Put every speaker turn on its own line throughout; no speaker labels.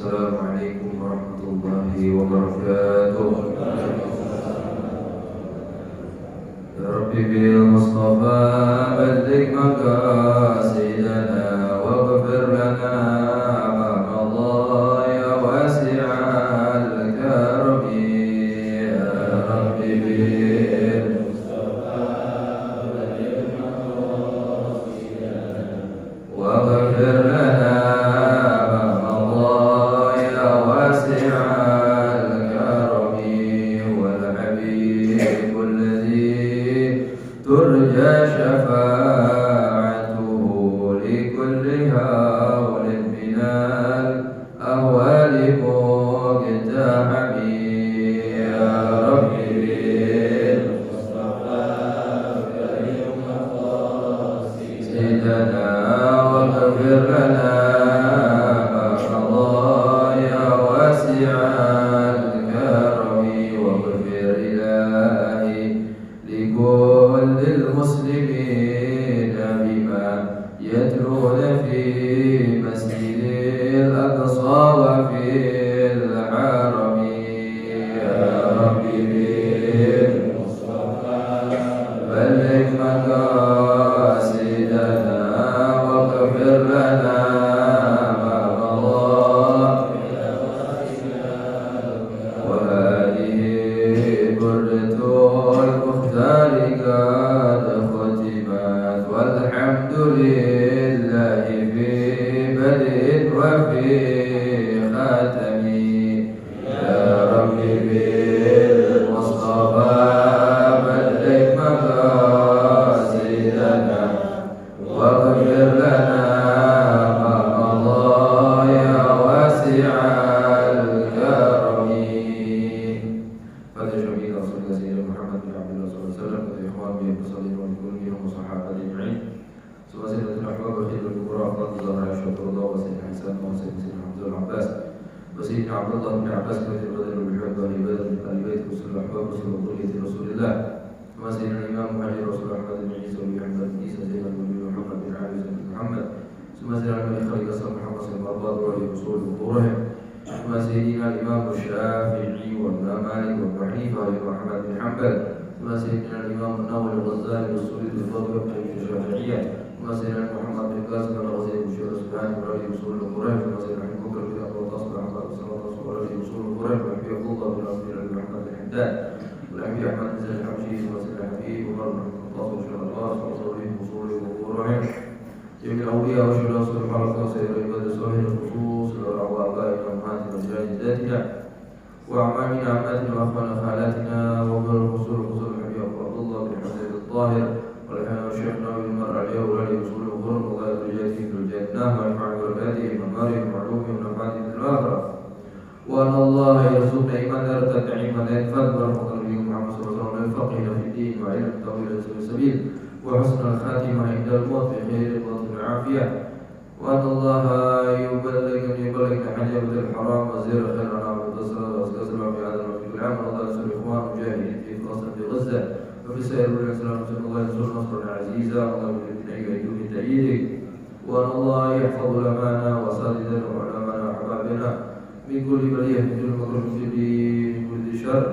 Assalamualaikum warahmatullahi wabarakatuh. Ya Rabbi bil Mustafa balligh maqasidana waghfir lana ma madha ya wasi'al karami. Ya Rabbi bil Mustafa balligh maqasidana waghfir lana ترجى شفاعته لكل هول من الأهوال مقتحم. يا رب بالمصطفى كريم مقاصدنا واغفر لنا ما مضى يا واسع الكرم واغفر إلهي لكل المسلمين بما يتلون في مسجد الأقصى وفي الحرم. يا رب بالمصطفى بلغ مقاصدنا واغفر لنا ما مضى وهذه بردة المختار قد ختمت والحمد لله في بدء وفي ختم. يا رب بالمصطفى بلغ مقاصدنا واغفر لنا ما مضى يا واسع الكرم. فليشهد رسول الله سيدنا محمد بن عبد الله صلى الله عليه وسلم وإخوان به المصلين والمؤمنين والصحابة أجمعين. ثم سيدنا الأحباب وخير الكبراء فضل الله على شكر الله وسيدنا حسان وسيدنا حمزة العباس وسيدنا عبد الله بن عباس كثير بدر بالحب والعبادة من آل بيت رسول الأحباب رسول ذرية رسول الله. ثم سيدنا الإمام مهاجر رسول أحمد بن عيسى ومحمد بن عيسى سيدنا النبي محمد بن عابس بن محمد. ثم سيدنا الملك خليل أسلم محمد صلى الله عليه وسلم رسول وظهورهم. ثم سيدنا الإمام الشافعي وابن مالك وابن حنيفة وابن أحمد بن حنبل. ثم سيدنا الإمام النووي الغزالي والسوري بالفضل وابن الشافعية. ثم سيدنا محمد بن قاسم الغزالي بشير السبحاني ورأي وصول القرآن. ثم سيدنا أبي بكر بن أبي وقاص بن أحمد بن سلمة ورأي وصول القرآن. وأبي عبد الله بن أبي بن محمد بن حمدان والأبي أحمد بن زيد الحبشي. ثم سيدنا حبيب عمر بن الخطاب وشيخ الغاص وصوله وصول القرآن. جميع الأولياء والشهداء سبحان الله سير عباد الصالحين الخصوص والأعوام آبائنا وأمهاتنا وجداتنا وأعمامنا عماتنا وأخواننا وخالاتنا وأولاد الرسول وخصوص الحبيب عبد الله بن حسين الطاهر والحنان والشيخنا بالمرء عليه وأولاد رسول القرآن وغاية رجالهم في الجنة وينفع بركاتهم ومارهم وعلومهم ونفعاتهم في الآخرة. وأن الله يرزقنا إيمانا ارتد عيما لا ينفد ورحمة نبيه محمد صلى الله عليه وسلم ويفقهنا في الدين وعلم طويل السبيل وحسن الخاتمة عند الموت بخير الموت والعافية. وأن الله يبلغنا حجاب الحرام وزير خير الأنعام والتصرف وأسكاس العام في هذا الوقت العام. والله ينصر الإخوان المجاهدين في فلسطين في غزة وفي سائر بلاد الإسلام. الله ينصر نصرا عزيزا والله يجعل من تأييده. وأن الله يحفظ علماءنا وأساتذتنا وعلماءنا وأحبابنا من كل بلية من كل مكروه من كل شر.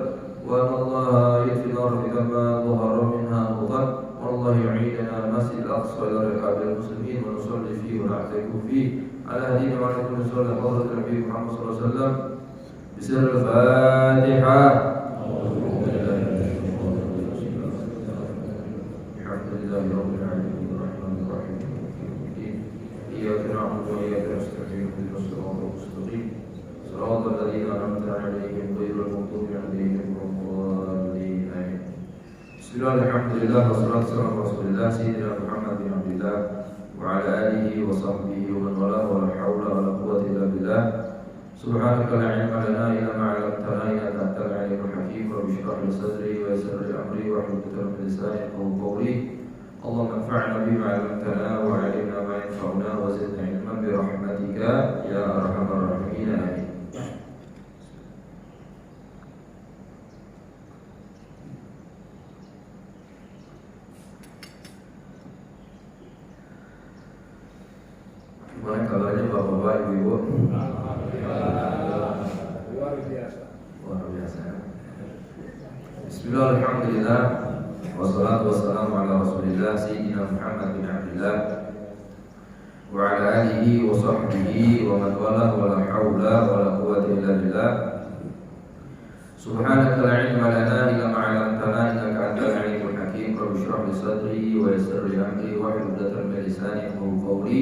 وأن الله يكفي نار كما ظهر منها بطن. والله يعيدنا المسجد الأقصى إلى ركاب المسلمين ونصلي فيه ونعتكف فيه على هدينا وعلى كل صلى حضرة النبي محمد صلى الله عليه وسلم بسر الفاتحة. الحمد لله رب العالمين الرحمن الرحيم إياك نعبد وإياك نستعين اهدنا الصراط المستقيم صراط الذين أنعمت عليهم غير المغضوب عليهم ولا الضالين. آمين. بسم الله الحمد لله والصلاة والسلام على رسول الله سيدنا محمد بن عبد الله وعلى آله وصحبه ومن والاه ولا حول ولا قوة إلا بالله. سبحانك لا علم لنا إلا ما علمتنا إنك أنت العليم الحكيم. رب اشرح لي صدري ويسر لي أمري واحلل عقدة من لساني يفقهوا قولي. اللهم انفعنا بما علمتنا وعلمنا ما ينفعنا وزدنا علما برحمتك يا أرحم الراحمين. آمين. Gimana kabarnya Bapak-bapak, Ibu-ibu? Luar biasa. Bismillah, alhamdulillah, wassalatu wassalamu ala rasulillah Sayyidina Muhammad bin Abdillah wa ala alihi wa sahbihi wa man wala wa la hawla wa la quwwata illa billah. Subhanaka la ilma lana illa ma 'allamtana innaka antal alimul hakim. Rabbi shrah li sadri wa yassir li amri wahlul 'uqdatam min lisani yafqahu qawli.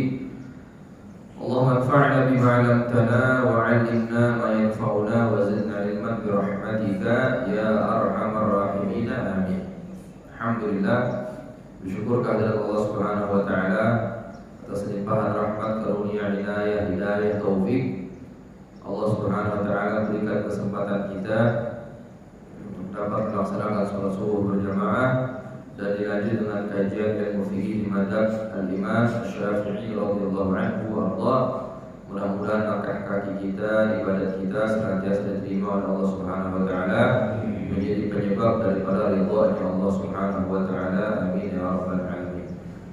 Allahumma anfa'na bima 'allamtana wa 'allimna ma yanfa'una wa zidna ilman bi rahmatika ya arhamar rahimin. Amin. Alhamdulillah, bersyukur kehadirat Allah Subhanahu wa taala atas limpahan rahmat, karunia, inayah, hidayah, taufik. Allah Subhanahu wa taala berikan kesempatan kita untuk dapat melaksanakan salat subuh berjamaah dan dilanjut dengan kajian ilmu fikih di madzhab Al-Imam Asy-Syafi'i radhiyallahu anhu wa ardha. Mudah-mudahan langkah kaki kita, ibadat kita senantiasa diterima oleh Allah Subhanahu wa taala, menjadi penyebab daripada ridha Allah Subhanahu wa taala. Amin ya rabbal alamin.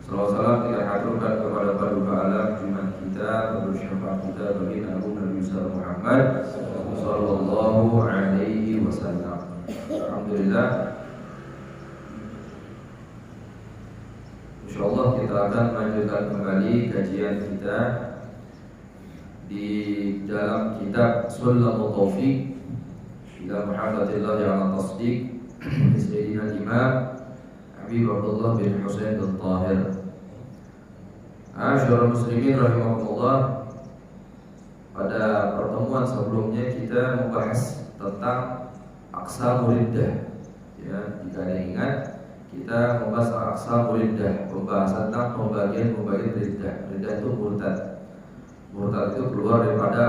Salawat salam kita haturkan kepada paduka alam junjungan kita, penerus syafaat kita baginda Nabi Muhammad sallallahu alaihi wasallam. Alhamdulillah, insyaallah kita akan melanjutkan kembali kajian kita di dalam kitab Sulamut Taufiq ila Muhammadillah ala Tasdiq Sayyidina Imam Habib Abdullah bin Husain bin Tahir. Asyarul muslimin rahimahumullah, pada pertemuan sebelumnya kita membahas tentang aqsamul riddah. Ya, jika ada ingat, kita membahas aqsamul riddah, pembahasan tentang pembagian riddah. Riddah itu murtad. Murtad itu keluar daripada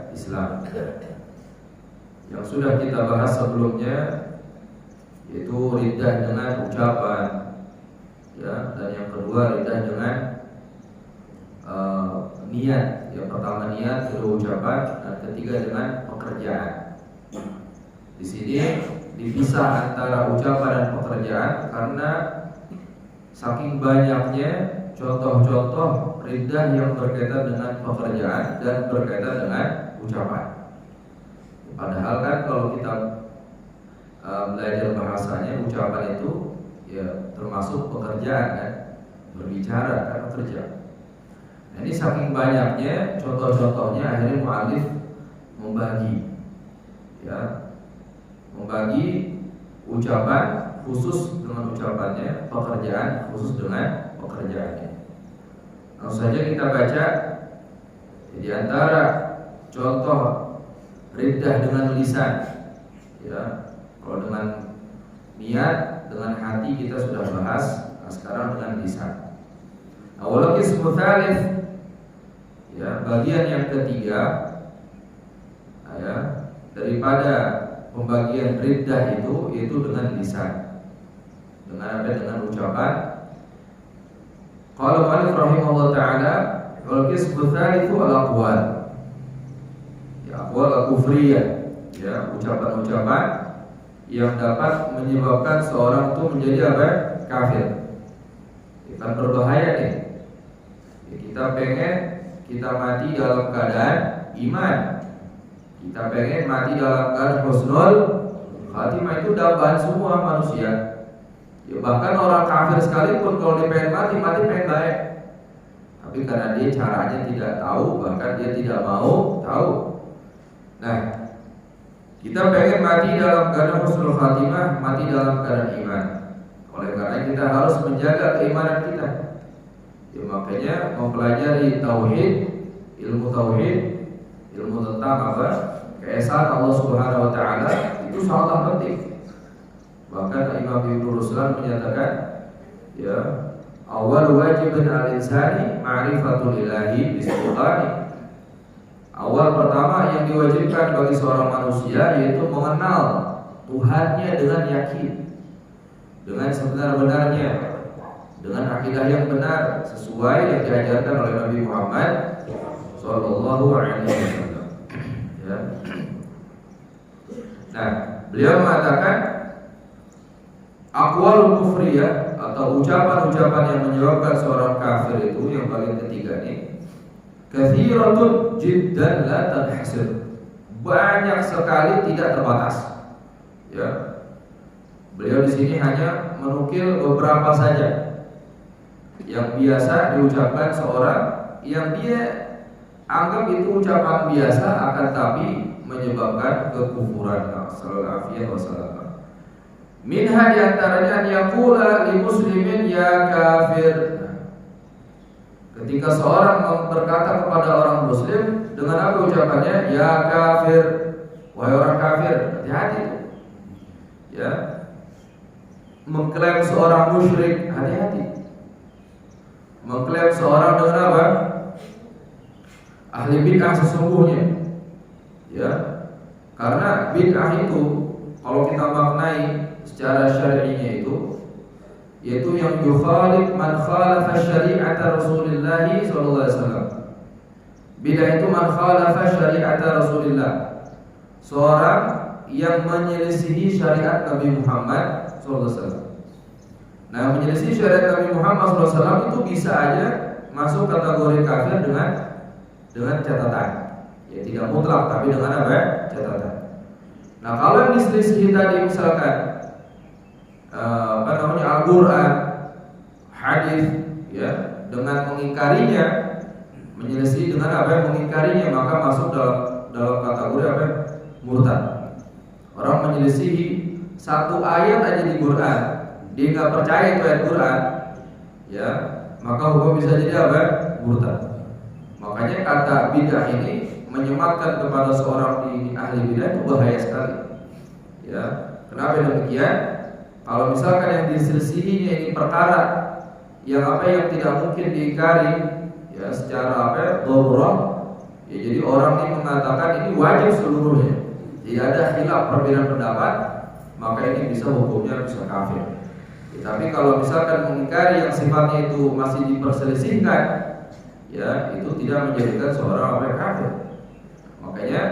Islam. Yang sudah kita bahas sebelumnya yaitu riddah dengan ucapan, ya, dan yang kedua riddah dengan niat. Yang pertama niat, kedua ucapan, dan ketiga dengan pekerjaan. Di sini dipisah antara ucapan dan pekerjaan karena saking banyaknya contoh-contoh riddah yang berkaitan dengan pekerjaan dan berkaitan dengan ucapan. Padahal kan kalau kita belajar bahasanya, ucapan itu ya termasuk pekerjaan kan, berbicara kan kerja. Nah, ini saking banyaknya contoh-contohnya akhirnya mu'allif membagi, ya, membagi ucapan khusus dengan ucapannya, pekerjaan khusus dengan pekerjaannya. Langsung saja kita baca di antara contoh riddah dengan lisan, ya. Kalau dengan niat, dengan hati kita sudah bahas. Nah, sekarang dengan lisan. Awal qismu tsalits, ya, bagian yang ketiga, ya, daripada pembagian riddah itu yaitu dengan lisan. Dengan apa? Dengan ucapan. Qala Malik rahimahullah taala, wal qismu tsalits al-aqwal. Ya, aqwal al-kufriyah, ya, ucapan-ucapan yang dapat menyebabkan seorang itu menjadi apa? Kafir. Kan berbahaya nih. Ya, kita pengen kita mati dalam keadaan iman. Kita pengen mati dalam keadaan husnul khatimah. Itu dambaan semua manusia. Ya, bahkan orang kafir sekalipun kalau dia pengen mati pengen baik. Tapi karena dia caranya tidak tahu, bahkan dia tidak mau tahu. Nah, kita pengen mati dalam keadaan husnul khatimah, mati dalam keadaan iman. Oleh karena kita harus menjaga keimanan kita. Ya, makanya mempelajari tauhid, ilmu tauhid, ilmu tentang apa? Keesaan Allah Subhanahu wa taala itu sangat penting. Bahkan Imam Ibnu Ruslan menyatakan, ya, awal wajibun al-insani ma'rifatul ilahi bisultani. Awal pertama yang diwajibkan bagi seorang manusia yaitu mengenal Tuhannya dengan yakin, dengan sebenar-benarnya, dengan akidah yang benar sesuai yang diajarkan oleh Nabi Muhammad sallallahu alaihi wasallam. Ya. Nah, beliau mengatakan aqwalul kufriyah atau ucapan-ucapan yang menyebabkan seorang kafir itu yang paling ketiga nih, kathiratun jiddan la tanhasir, banyak sekali, tidak terbatas. Ya, beliau di sini hanya menukil beberapa saja yang biasa diucapkan seorang yang dia anggap itu ucapan biasa, akan tapi menyebabkan kekufuran. Sallallahu alaihi wasallam. Minha diantaranya yaqula li muslimin ya kafir. Ketika seorang berkata kepada orang muslim dengan apa ucapannya? Ya kafir, wahai orang kafir. Hati-hati. Ya. Mengklaim seorang musyrik, hati-hati. Mengklaim seorang dengan apa? Ahli bid'ah sesungguhnya. Ya. Karena bid'ah itu kalau kita maknai secara syar'inya itu, yaitu yang yukhalif man khalafa syari'ata Rasulullah sallallahu alaihi wasallam. Bid'ah itu man khalafa syari'ata Rasulullah, seorang yang menyelisihi syariat Nabi Muhammad sallallahu alaihi wasallam. Nah, menyelisihi syariat Nabi Muhammad sallallahu alaihi wasallam itu bisa aja masuk kategori kafir dengan catatan. Ya, tidak mutlak, tapi dengan apa? Catatan. Nah, kalau yang diselisihi tadi misalkan Al-Quran, hadis, ya, dengan mengingkarinya, menyelisih dengan apa? Mengingkarinya, maka masuk dalam kategori apa? Murtad. Orang menyelisihi satu ayat aja di Quran, dia nggak percaya itu ayat Quran, ya, maka hukum bisa jadi apa? Murtad. Makanya kata bid'ah ini menyematkan kepada seorang di ahli bid'ah itu bahaya sekali. Ya, kenapa demikian? Kalau misalkan yang diselisihinya ini perkara yang tidak mungkin diingkari, ya, secara darurah, ya, jadi orang ini mengatakan ini wajib seluruhnya, tidak ada khilaf perbedaan pendapat, maka ini bisa hukumnya bisa kafir. Ya, tapi kalau misalkan mengingkari yang sifatnya itu masih diperselisihkan, ya, itu tidak menjadikan seorang kafir. Makanya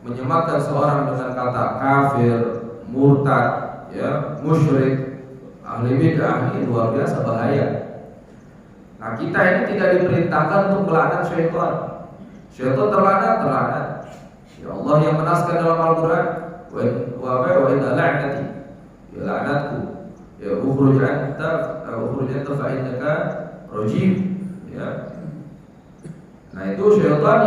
menyematkan seorang dengan kata kafir, murtad, ya, musyrik, ahli bid'ah, ini luar biasa bahaya. Nah, kita ini tidak diperintahkan untuk melaknat syaitan. Syaitan terlaknat. Ya, Allah yang menaskan dalam Al-Quran, wa inna la'nati, ya, laknatku, ya, ukhruj anta fa innaka rajim, ya. Nah, itu syaitan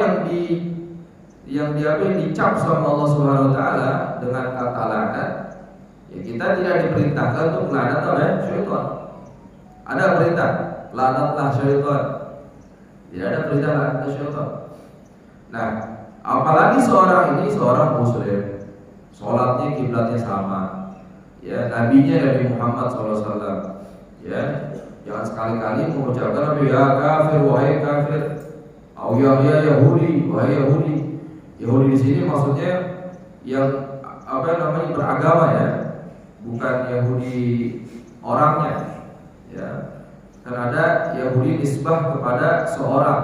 yang dicap sama Allah Subhanahu wa taala dengan kata laknat. Ya, kita tidak diperintahkan untuk melaknat syaitan. Ada perintah laknatlah syaitan. Tidak ada perintah laknat syaitan. Nah, apalagi seorang muslim, sholatnya kiblatnya sama, ya, nabinya Nabi Muhammad SAW, ya, jangan sekali-kali mengucapkan ya kafir, wahai kafir, ya Yahudi, wahai Yahudi. Yahudi di sini maksudnya yang beragama, ya, bukan Yahudi orangnya, ya. Kan ada Yahudi nisbah kepada seorang,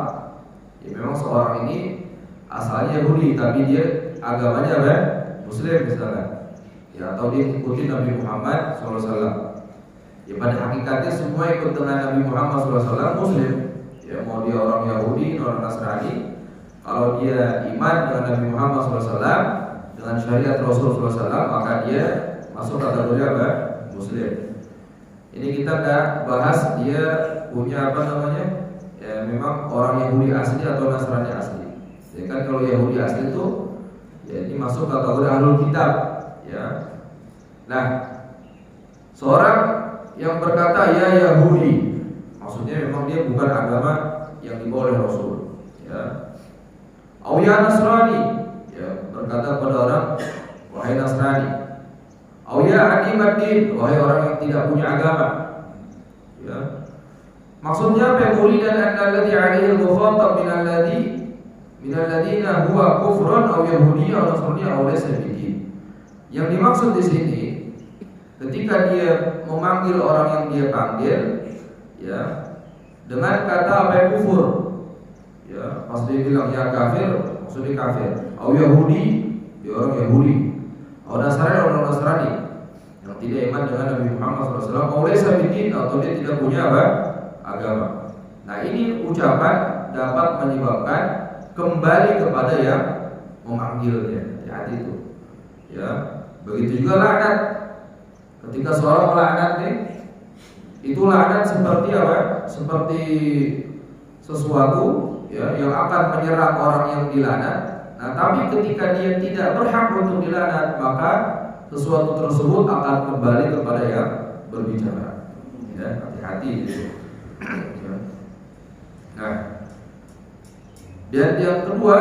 ya, memang seorang ini asalnya Yahudi tapi dia agamanya Muslim misalnya, ya, atau dia ikuti Nabi Muhammad SAW. Ya, pada hakikatnya semua ikut dengan Nabi Muhammad SAW Muslim, ya, mau dia orang Yahudi, orang Nasrani. Kalau dia iman dengan Nabi Muhammad SAW, dengan syariat Rasulullah SAW, maka dia masuk kategori Muslim. Ini kita nggak bahas dia punya ya, memang orang Yahudi asli atau Nasrani asli. Ya kan, kalau Yahudi asli itu, ya, ini masuk kategori ahlul kitab, ya. Nah, seorang yang berkata ya Yahudi, maksudnya memang dia bukan agama yang dibawa oleh Rasul, ya. Ya Nasrani, ya, berkata kepada orang wahai Nasrani. Ya adimaddin, wahai orang yang tidak punya agama, ya. Maksudnya apa? Muridan annalladzi 'alaihi al-mukhatab min alladziina huwa kufrun aw yahudiyyun aw nasrani aw laysa bidin. Yang dimaksud di sini ketika dia memanggil orang yang dia panggil, ya, dengan kata kufur, ya, pas dia bilang ya kafir, maksudnya kafir. Yahudi, dia orang Yahudi. Nasrani, orang Nasrani yang tidak iman dengan Nabi Muhammad SAW. Oleh sabidin, atau dia tidak punya agama. Nah, ini ucapan dapat menyebabkan kembali kepada yang memanggilnya. hati-hati itu. Ya, begitu juga laknat. Ketika seorang melaknat nih, itu laknat seperti apa? Seperti sesuatu ya yang akan menyerang orang yang dilaknat. Nah, tapi ketika dia tidak berhak untuk dilaknat, maka sesuatu tersebut akan kembali kepada yang berbicara. Ya, hati-hati gitu. Nah, dan yang kedua,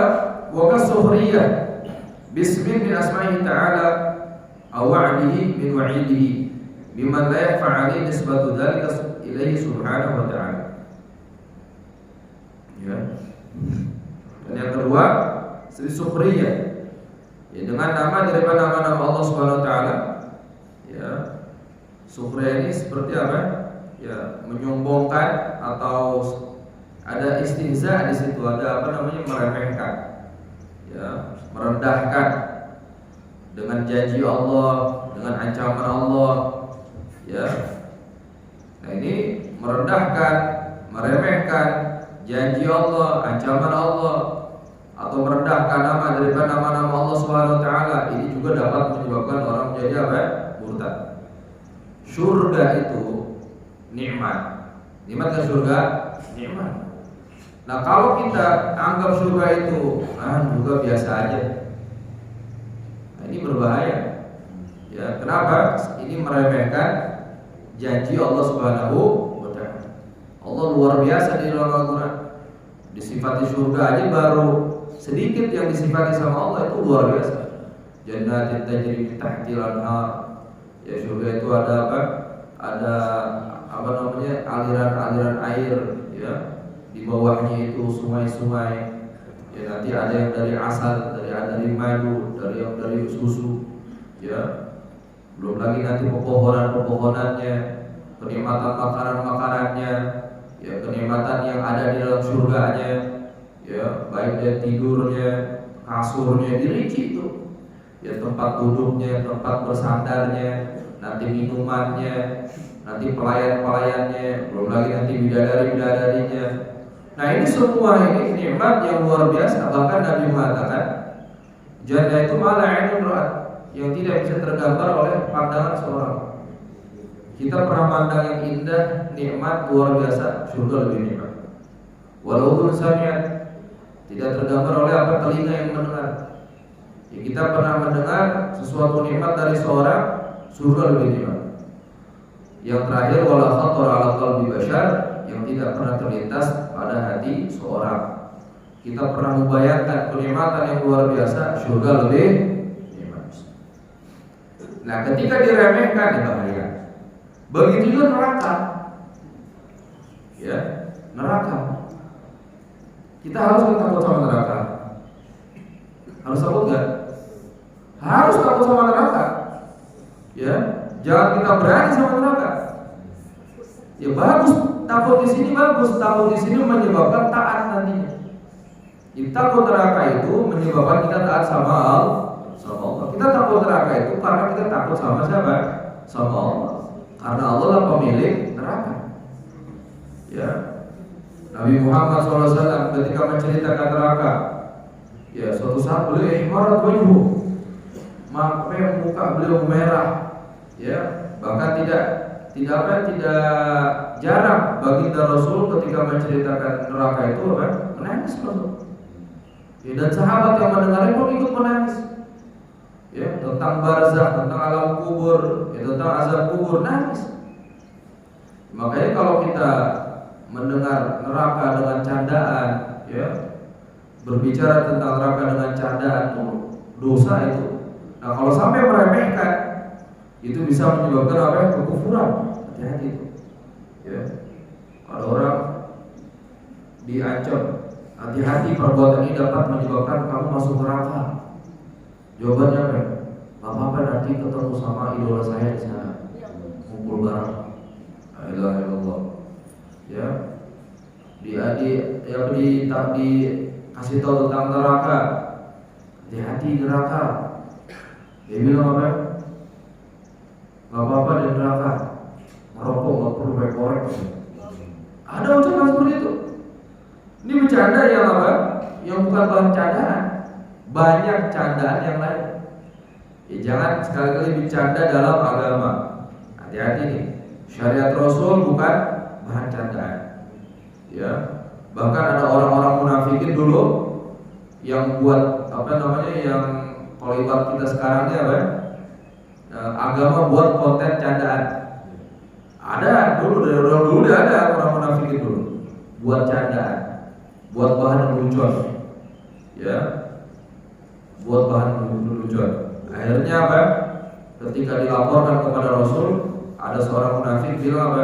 wakas sukhriyah bismin min asma'ihi ta'ala aw wa'dihi min wa'idihi mimman la yakhfa 'alaihi nisbatu dzalika ilaihi subhanahu wa ta'ala. Ya. Dan yang kedua, sukhriyah, ya, dengan nama daripada nama-nama Allah Subhanahu wa taala. Ya. Sukhriyah ini seperti apa? Ya, menyombongkan atau ada istihza di situ, ada apa namanya, meremehkan. Ya, merendahkan dengan janji Allah, dengan ancaman Allah. Ya. Nah, ini merendahkan, meremehkan janji Allah, ancaman Allah, atau merendahkan nama daripada nama-nama Allah Subhanahu wa taala, ini juga dapat menyebabkan orang menjadi apa? Murtad. Surga itu nikmat. Nikmat ke surga? Nikmat. Nah, kalau kita anggap surga itu juga biasa aja, nah, ini berbahaya. Ya, kenapa? Ini meremehkan janji Allah Subhanahu wa taala. Allah luar biasa di dalam Al-Quran. Disifati surga aja baru sedikit yang disifati sama Allah itu luar biasa. Jannatin tajri min tahtil anhar. Ya, surga itu ada apa? Ada apa namanya? Aliran-aliran air, ya. Di bawahnya itu sungai-sungai. Ya, nanti ada yang dari asal, dari madu, dari susu, ya. Belum lagi nanti pepohonan-pepohonannya, kenikmatan makanan-makanannya, ya, kenikmatan yang ada di dalam surganya, ya, baik dari tidurnya, kasurnya, dirinci itu, ya, tempat duduknya, tempat bersandarnya, nanti minumannya, nanti pelayan-pelayannya, belum lagi nanti bidadari-bidadarinya. Nah, ini semua ini nikmat yang luar biasa. Bahkan Nabi mengatakan, jannah itu malah ainun ra'at, yang tidak bisa tergambar oleh pandangan seorang. Kita pernah pandang yang indah, nikmat luar biasa, surga lebih nikmat. Walau sami'at, tidak tergambar oleh apa telinga yang mendengar. Ya, kita pernah mendengar sesuatu nikmat dari seorang, surga lebih nikmat. Yang terakhir, wala khatar ala qalbi bashar, yang tidak pernah terlintas pada hati seorang. Kita pernah membayangkan kenikmatan yang luar biasa, surga lebih nikmat. Nah, ketika diremehkan, bahaya. Begitu juga neraka. Ya, neraka. Kita harus takut sama neraka. Harus takut gak? Harus takut sama neraka. Ya, jangan kita berani sama neraka. Ya, bagus, takut di sini bagus, takut di sini menyebabkan taat nantinya. Ya, takut neraka itu menyebabkan kita taat sama Allah. Kita takut neraka itu karena kita takut sama siapa? Sama Allah. Karena Allah lah pemilik neraka. Ya, Nabi Muhammad SAW ketika menceritakan neraka, ya, suatu saat beliau ihmarat wajhu, maka muka beliau merah. Ya, bahkan tidak jarang baginda Rasul ketika menceritakan neraka itu apa? Menangis Rasul. Ya, dan sahabat yang mendengarnya pun ikut menangis. Ya, tentang barzakh, tentang alam kubur, ya, tentang azab kubur, nangis. Makanya kalau kita mendengar neraka dengan candaan, ya, berbicara tentang neraka dengan candaan, dosa itu. Nah, kalau sampai meremehkan, itu bisa menyebabkan apa? Kekufuran. Hati-hati itu. Ya, kalau orang diancam, hati-hati perbuatan ini dapat menyebabkan kamu masuk neraka. Jawabannya apa? Gak apa-apa, nanti ketemu sama idola saya di sana, kumpul bareng. La ilaha illallah. Ya, dikasih tahu tentang neraka. Hati-hati neraka. Dia bilang apa? Gak apa-apa di neraka, merokok gak perlu korek. Ada ucapan seperti itu. Ini bercanda yang apa? Yang bukan bahan candaan. Banyak candaan yang lain. Ya, jangan sekali-kali bercanda dalam agama. Hati-hati nih. Syariat Rasul bukan bahan candaan. Ya. Bahkan ada orang-orang munafikin dulu yang buat yang kalau ibarat kita sekarang ini agama buat konten candaan. Ada dulu dari orang dulu ada orang munafikin dulu buat candaan, buat bahan lelucon, ya, buat bahan lelucon. Akhirnya ketika dilaporkan kepada Rasul, ada seorang munafik bilang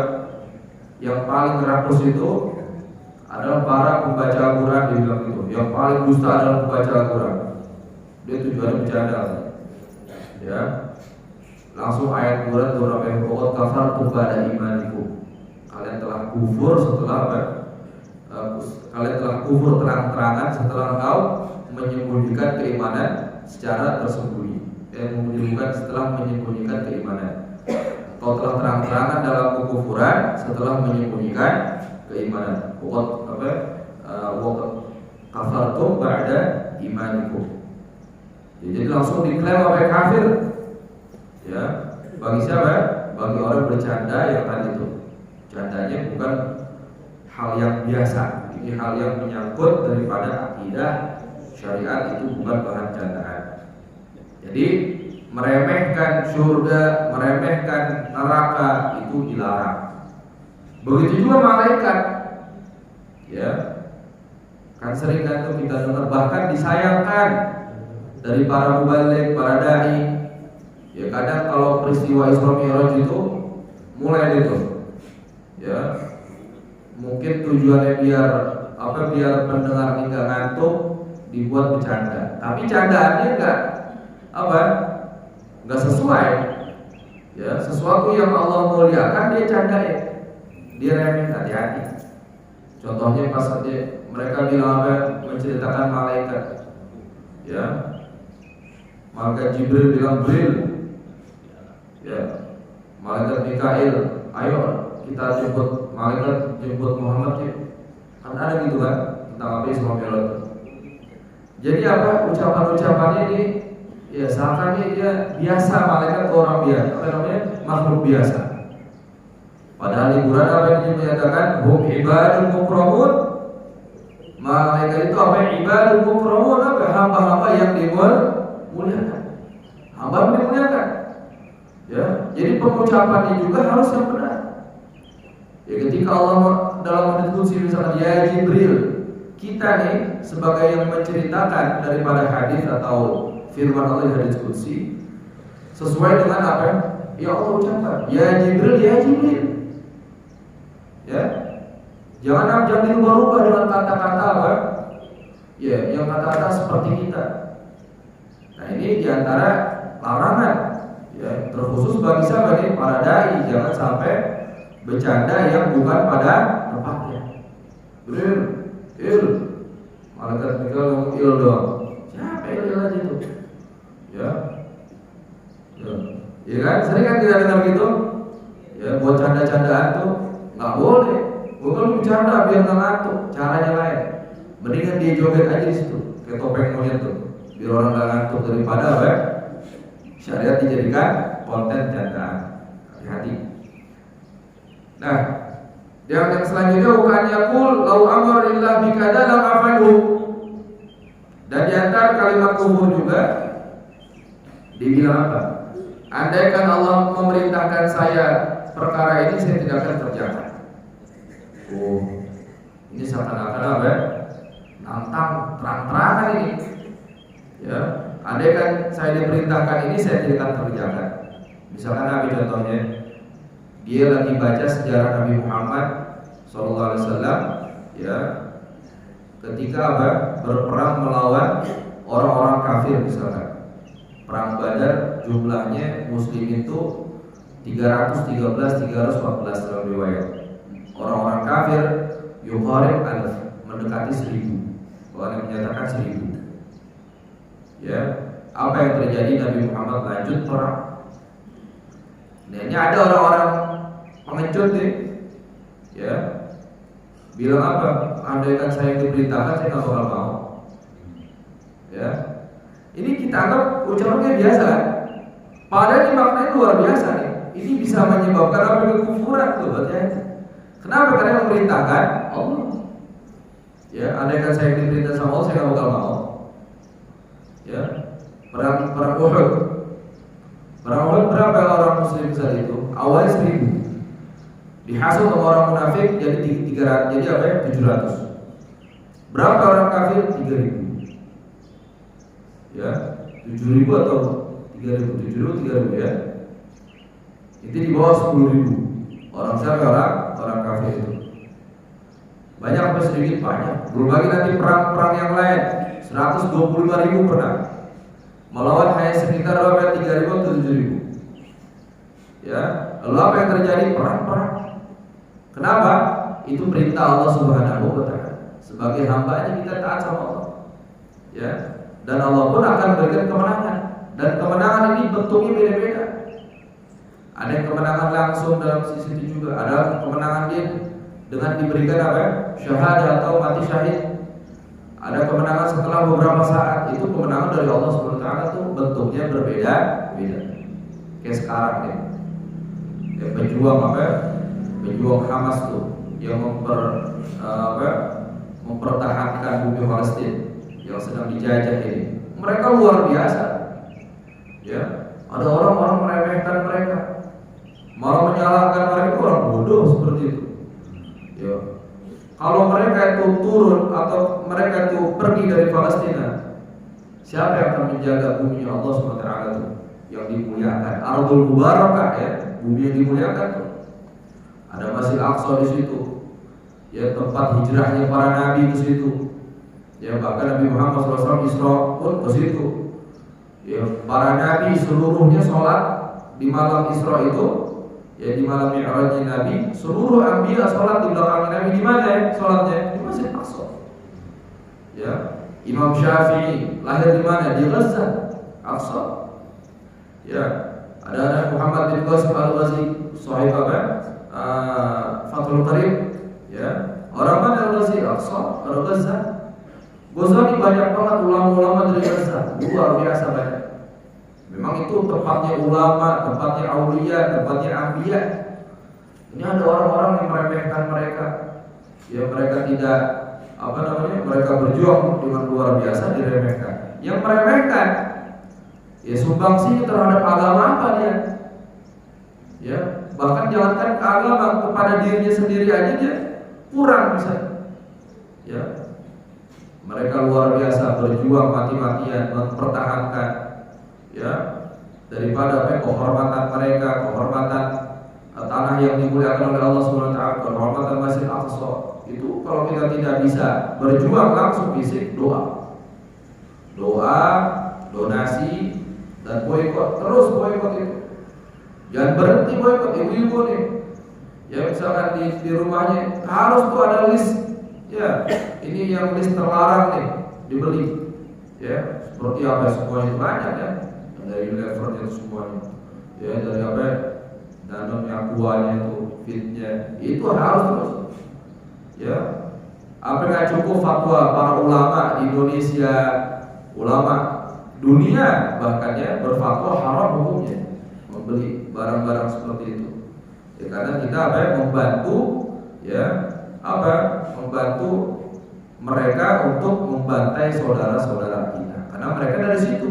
yang paling rakus itu adalah para pembaca Al-Quran, dia bilang itu. Yang paling dusta adalah pembaca Al-Quran. Dia tujuannya bercanda, ya. Langsung ayat Quran beberapa yang pokok kafartum ba'da imanikum. Kalian telah kufur terang-terangan setelah engkau menyembunyikan keimanan secara tersembunyi. Menyembunyikan setelah menyembunyikan keimanan. Kau telah terang-terangan dalam kekufuran setelah menyembunyikan keimanan. Pokok kafartum ba'da imanikum. Jadi langsung diklaim kafir. Ya, bagi siapa? Bagi orang bercanda yang tadi itu. Candanya bukan hal yang biasa. Ini hal yang menyangkut daripada akidah syariat, itu bukan bahan candaan. Jadi meremehkan surga, meremehkan neraka itu dilarang. Begitu juga malaikat. Ya. Kan sering tuh kita dengar, bahkan disayangkan dari para mubaligh, para dai. Ya, kadang kalau peristiwa Isra Mi'raj itu mulai itu, ya, mungkin tujuannya biar pendengar ini nggak ngantuk, dibuat bercanda. Tapi candaannya nggak sesuai. Ya, sesuatu yang Allah muliakan dia candain, dia remehin. Hati-hati. Contohnya pas mereka bilang menceritakan malaikat, ya, maka Jibril bilang, ya, malaikat Mikail, ayo kita jemput Muhammad ya. Kan ada gitu kan tentang apa Isra Mi'raj. Jadi ucapan-ucapannya ini ya seakan dia biasa, malaikat orang biasa, makhluk biasa. Padahal di Quran yang menyatakan hum ibadul mukramun. Malaikat itu ibadul mukramun, hamba-hamba yang dimuliakan. Hamba dimuliakan. Ya, jadi pengucapannya juga harus yang benar. Ya, ketika Allah dalam hadits qudsi misalnya, ya Jibril, kita nih sebagai yang menceritakan daripada hadis atau firman Allah di hadits qudsi, sesuai dengan apa ya Allah ucapkan, ya Jibril, ya Jibril. Ya, jangan dirubah-rubah dengan kata-kata ya, yang kata-kata seperti kita. Nah, ini diantara larangan. Ya, terkhusus bagi siapa nih? Para dai, jangan sampai bercanda yang bukan pada tempatnya. Malaikat Mikail ngomong il doang. Siapa il aja itu? Ya, ya kan? Sering kan kita dengar gitu. Ya, buat canda-candaan tuh nggak boleh. Bukan bercanda biar nggak ngantuk. Caranya lain. Mendingan dia joget aja di situ, kayak topeng monyet tuh, biar orang nggak ngantuk, daripada syariat dijadikan konten candaan. Hati-hati. Nah, yang selanjutnya bukan yakul lau amar illa bikada lam afalu. Dan di antara kalimat kufur juga dibilang apa? Andaikan Allah memerintahkan saya perkara ini, saya tidak akan kerjakan. Ini seakan-akan nantang terang-terangan ini. Ya. Andaikan saya diperintahkan ini, saya tidak akan kerjakan. Misalkan Nabi contohnya, dia lagi baca sejarah Nabi Muhammad SAW, ya, ketika berperang melawan orang-orang kafir, misalkan perang Badar, jumlahnya Muslim itu 314 dalam riwayat. Orang-orang kafir yuqarib mendekati 1000. Orang yang menyatakan 1000. Ya, apa yang terjadi? Nabi Muhammad lanjut perang. Nah, ini ada orang-orang pengecut nih, ya, bilang apa? Andaikan saya diperintahkan, saya nggak bakal mau. Ya, ini kita anggap ucapannya biasa, Padahal maknanya luar biasa nih. Ini bisa menyebabkan apa? Kekufuran tuh, hati-hati. Kenapa? Karena yang memerintahkan Allah. Ya, andaikan saya diperintah sama Allah, saya nggak bakal mau. Ya, perang Uhud. Perang Uhud berapa orang Muslim saat itu? Awalnya 1000. Dihasut sama orang munafik jadi 300, jadi apa ya? 700. Berapa orang kafir? 3000. Ya, 7000 atau 3000? 7000, 3000 ya. Itu di bawah 10.000. Orang siapa? Orang kafir itu. Banyak apa sedikit? Banyak. Belum lagi nanti perang-perang yang lain. 125.000 pernah. Melawan hanya sekitar 3.000 atau 7.000. Ya, lalu apa yang terjadi? Perang-perang. Kenapa? Itu perintah Allah Subhanahu wa Ta'ala. Sebagai hambanya kita taat sama Allah. Ya, dan Allah pun akan memberikan kemenangan. Dan kemenangan ini bentuknya beda-beda. Ada yang kemenangan langsung dalam sisi itu juga. Ada kemenangan dia dengan diberikan apa? Syahadah atau mati syahid. Ada kemenangan setelah beberapa saat. Itu kemenangan dari Allah Subhanahu wa Ta'ala itu bentuknya berbeda-beda. Kayak sekarang nih. Ya, pejuang apa? Pejuang Hamas tuh yang mempertahankan bumi Palestina yang sedang dijajah ini. Mereka luar biasa. Ya, ada orang-orang meremehkan mereka, malah menyalahkan mereka orang bodoh seperti itu. Ya, kalau mereka itu turun atau mereka itu pergi dari Palestina, siapa yang akan menjaga bumi Allah SWT itu yang dimuliakan? Ardul Mubarakah ya, bumi yang dimuliakan tuh. Ada Masjid Aqsa di situ, ya tempat hijrahnya para nabi ke situ. Ya bahkan Nabi Muhammad SAW Isra pun ke situ. Ya para nabi seluruhnya sholat di malam Isra itu, ya di malam Mi'rajnya Nabi, seluruh anbiya sholat di belakang Nabi di mana ya sholatnya? Di Masjid Aqsa. Ya Imam Syafi'i lahir di mana? Di Gaza, Aqsa. Ya ada Muhammad bin Qasim al-Ghazi, sahih apa? Fathul Qarib, ya orang mana Al-Ghazi? Aqsa, orang Gaza. Ghazali banyak banget ulama-ulama dari Gaza, luar biasa banyak. Memang itu tempatnya ulama, tempatnya aulia, tempatnya anbiya. Ini ada orang-orang yang meremehkan mereka. Ya mereka tidak mereka berjuang dengan luar biasa diremehkan. Yang meremehkan, ya sumbangsinya terhadap agama apa dia? Ya bahkan jalankan agama kepada dirinya sendiri aja dia kurang bisa. Ya, mereka luar biasa berjuang mati-matian mempertahankan ya daripada kehormatan mereka, kehormatan tanah yang dimuliakan oleh Allah Subhanahu wa Ta'ala, kehormatan Masjid Aqsa. Itu kalau kita tidak bisa berjuang langsung fisik, doa, donasi dan boikot, terus boikot itu. Jangan berhenti boikot ibu-ibu nih. Ya misalkan di rumahnya harus tuh ada list. Ya, ini yang list terlarang nih dibeli. Ya, seperti apa semuanya banyak ya. Dari levelnya itu semuanya. Ya, dari apa? Danone Aquanya itu, Fitnya. Itu harus terus. Ya. Apa nggak cukup fatwa para ulama di Indonesia, ulama dunia bahkan ya berfatwa haram hukumnya membeli barang-barang seperti itu. Ya, karena kita membantu ya membantu mereka untuk membantai saudara-saudara kita. Karena mereka dari situ.